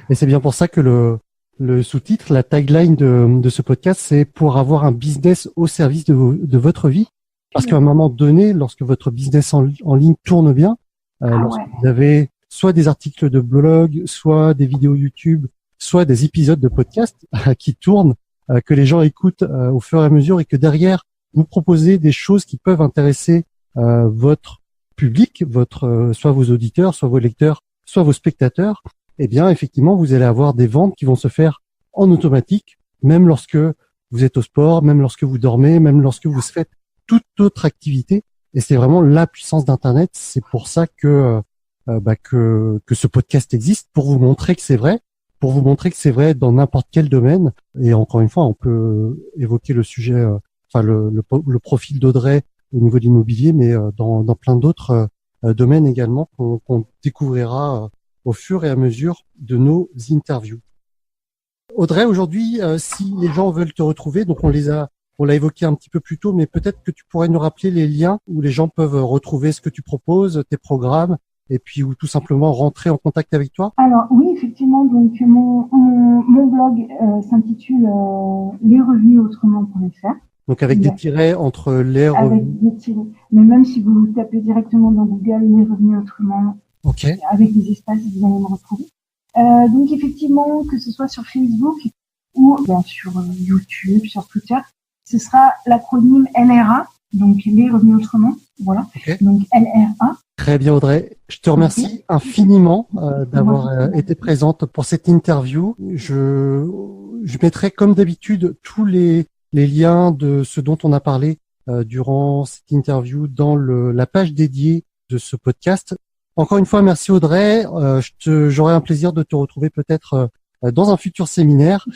Et c'est bien pour ça que le sous-titre, la tagline de ce podcast, c'est pour avoir un business au service de votre vie. Parce qu'à un moment donné, lorsque votre business en ligne tourne bien, lorsque vous avez soit des articles de blog, soit des vidéos YouTube, soit des épisodes de podcast qui tournent, que les gens écoutent au fur et à mesure et que derrière, vous proposez des choses qui peuvent intéresser votre public, soit vos auditeurs, soit vos lecteurs, soit vos spectateurs, eh bien, effectivement, vous allez avoir des ventes qui vont se faire en automatique, même lorsque vous êtes au sport, même lorsque vous dormez, même lorsque vous faites toute autre activité. Et c'est vraiment la puissance d'Internet. C'est pour ça que ce podcast existe, pour vous montrer que c'est vrai, dans n'importe quel domaine. Et encore une fois, on peut évoquer le sujet, le profil d'Audrey au niveau de l'immobilier, mais dans plein d'autres domaines également qu'on découvrira au fur et à mesure de nos interviews. Audrey, aujourd'hui, si les gens veulent te retrouver, donc on l'a évoqué un petit peu plus tôt, mais peut-être que tu pourrais nous rappeler les liens où les gens peuvent retrouver ce que tu proposes, tes programmes, et puis ou tout simplement rentrer en contact avec toi. Alors oui, effectivement, donc mon blog s'intitule lesrevenusautrement.fr. Donc avec des tirets entre les revenus. Avec des tirets. Mais même si vous tapez directement dans Google les revenus autrement, avec des espaces, vous allez me retrouver. Donc effectivement, que ce soit sur Facebook ou sur YouTube, sur Twitter, ce sera l'acronyme LRA, donc les revenus autrement. Voilà. Donc LRA. Très bien Audrey, je te remercie infiniment d'avoir été présente pour cette interview. Je mettrai comme d'habitude tous les liens de ce dont on a parlé durant cette interview dans la page dédiée de ce podcast. Encore une fois, merci Audrey. J'aurai un plaisir de te retrouver peut-être dans un futur séminaire.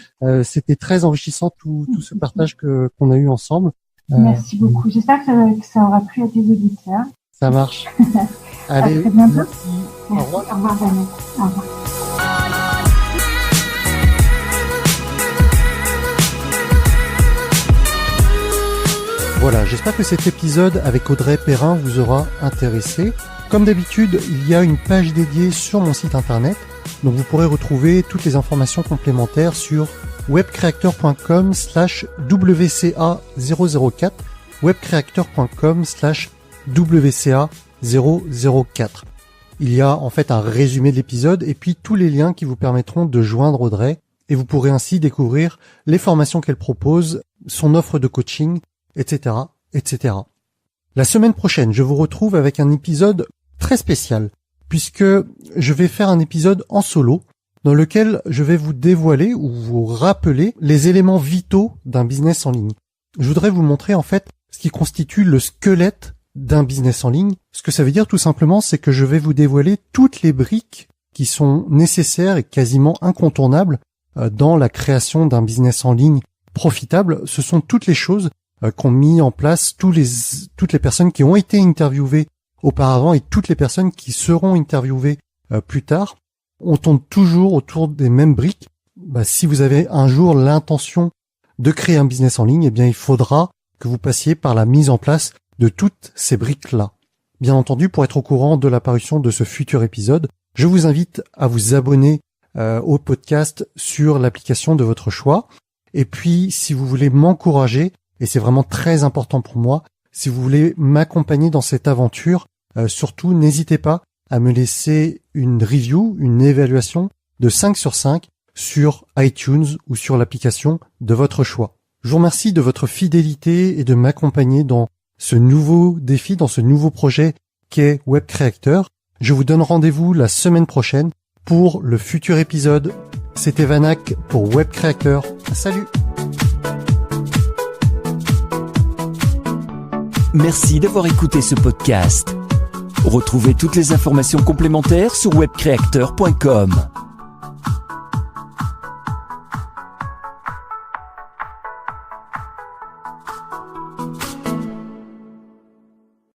C'était très enrichissant tout ce partage qu'on a eu ensemble. Merci beaucoup. J'espère que ça aura plu à tes auditeurs. Ça marche. Allez, à très bientôt. Merci. Au revoir. Au revoir, Daniel. Au revoir. Voilà, j'espère que cet épisode avec Audrey Perrin vous aura intéressé. Comme d'habitude, il y a une page dédiée sur mon site internet, donc vous pourrez retrouver toutes les informations complémentaires sur webcreator.com/WCA004, webcreator.com/WCA004. Il y a en fait un résumé de l'épisode et puis tous les liens qui vous permettront de joindre Audrey et vous pourrez ainsi découvrir les formations qu'elle propose, son offre de coaching, etc., etc. La semaine prochaine, je vous retrouve avec un épisode très spécial, puisque je vais faire un épisode en solo, dans lequel je vais vous dévoiler ou vous rappeler les éléments vitaux d'un business en ligne. Je voudrais vous montrer en fait ce qui constitue le squelette d'un business en ligne. Ce que ça veut dire tout simplement, c'est que je vais vous dévoiler toutes les briques qui sont nécessaires et quasiment incontournables dans la création d'un business en ligne profitable. Ce sont toutes les choses qu'ont mis en place toutes les personnes qui ont été interviewées auparavant et toutes les personnes qui seront interviewées plus tard. On tourne toujours autour des mêmes briques. Si vous avez un jour l'intention de créer un business en ligne, eh bien il faudra que vous passiez par la mise en place de toutes ces briques-là. Bien entendu, pour être au courant de l'apparition de ce futur épisode, je vous invite à vous abonner au podcast sur l'application de votre choix. Et puis, si vous voulez m'encourager, et c'est vraiment très important pour moi, si vous voulez m'accompagner dans cette aventure, surtout n'hésitez pas à me laisser une review, une évaluation de 5 sur 5 sur iTunes ou sur l'application de votre choix. Je vous remercie de votre fidélité et de m'accompagner dans ce nouveau défi, dans ce nouveau projet qu'est Web Creator. Je vous donne rendez-vous la semaine prochaine pour le futur épisode. C'était Vanak pour Web Creator. Salut! Merci d'avoir écouté ce podcast. Retrouvez toutes les informations complémentaires sur webcreator.com.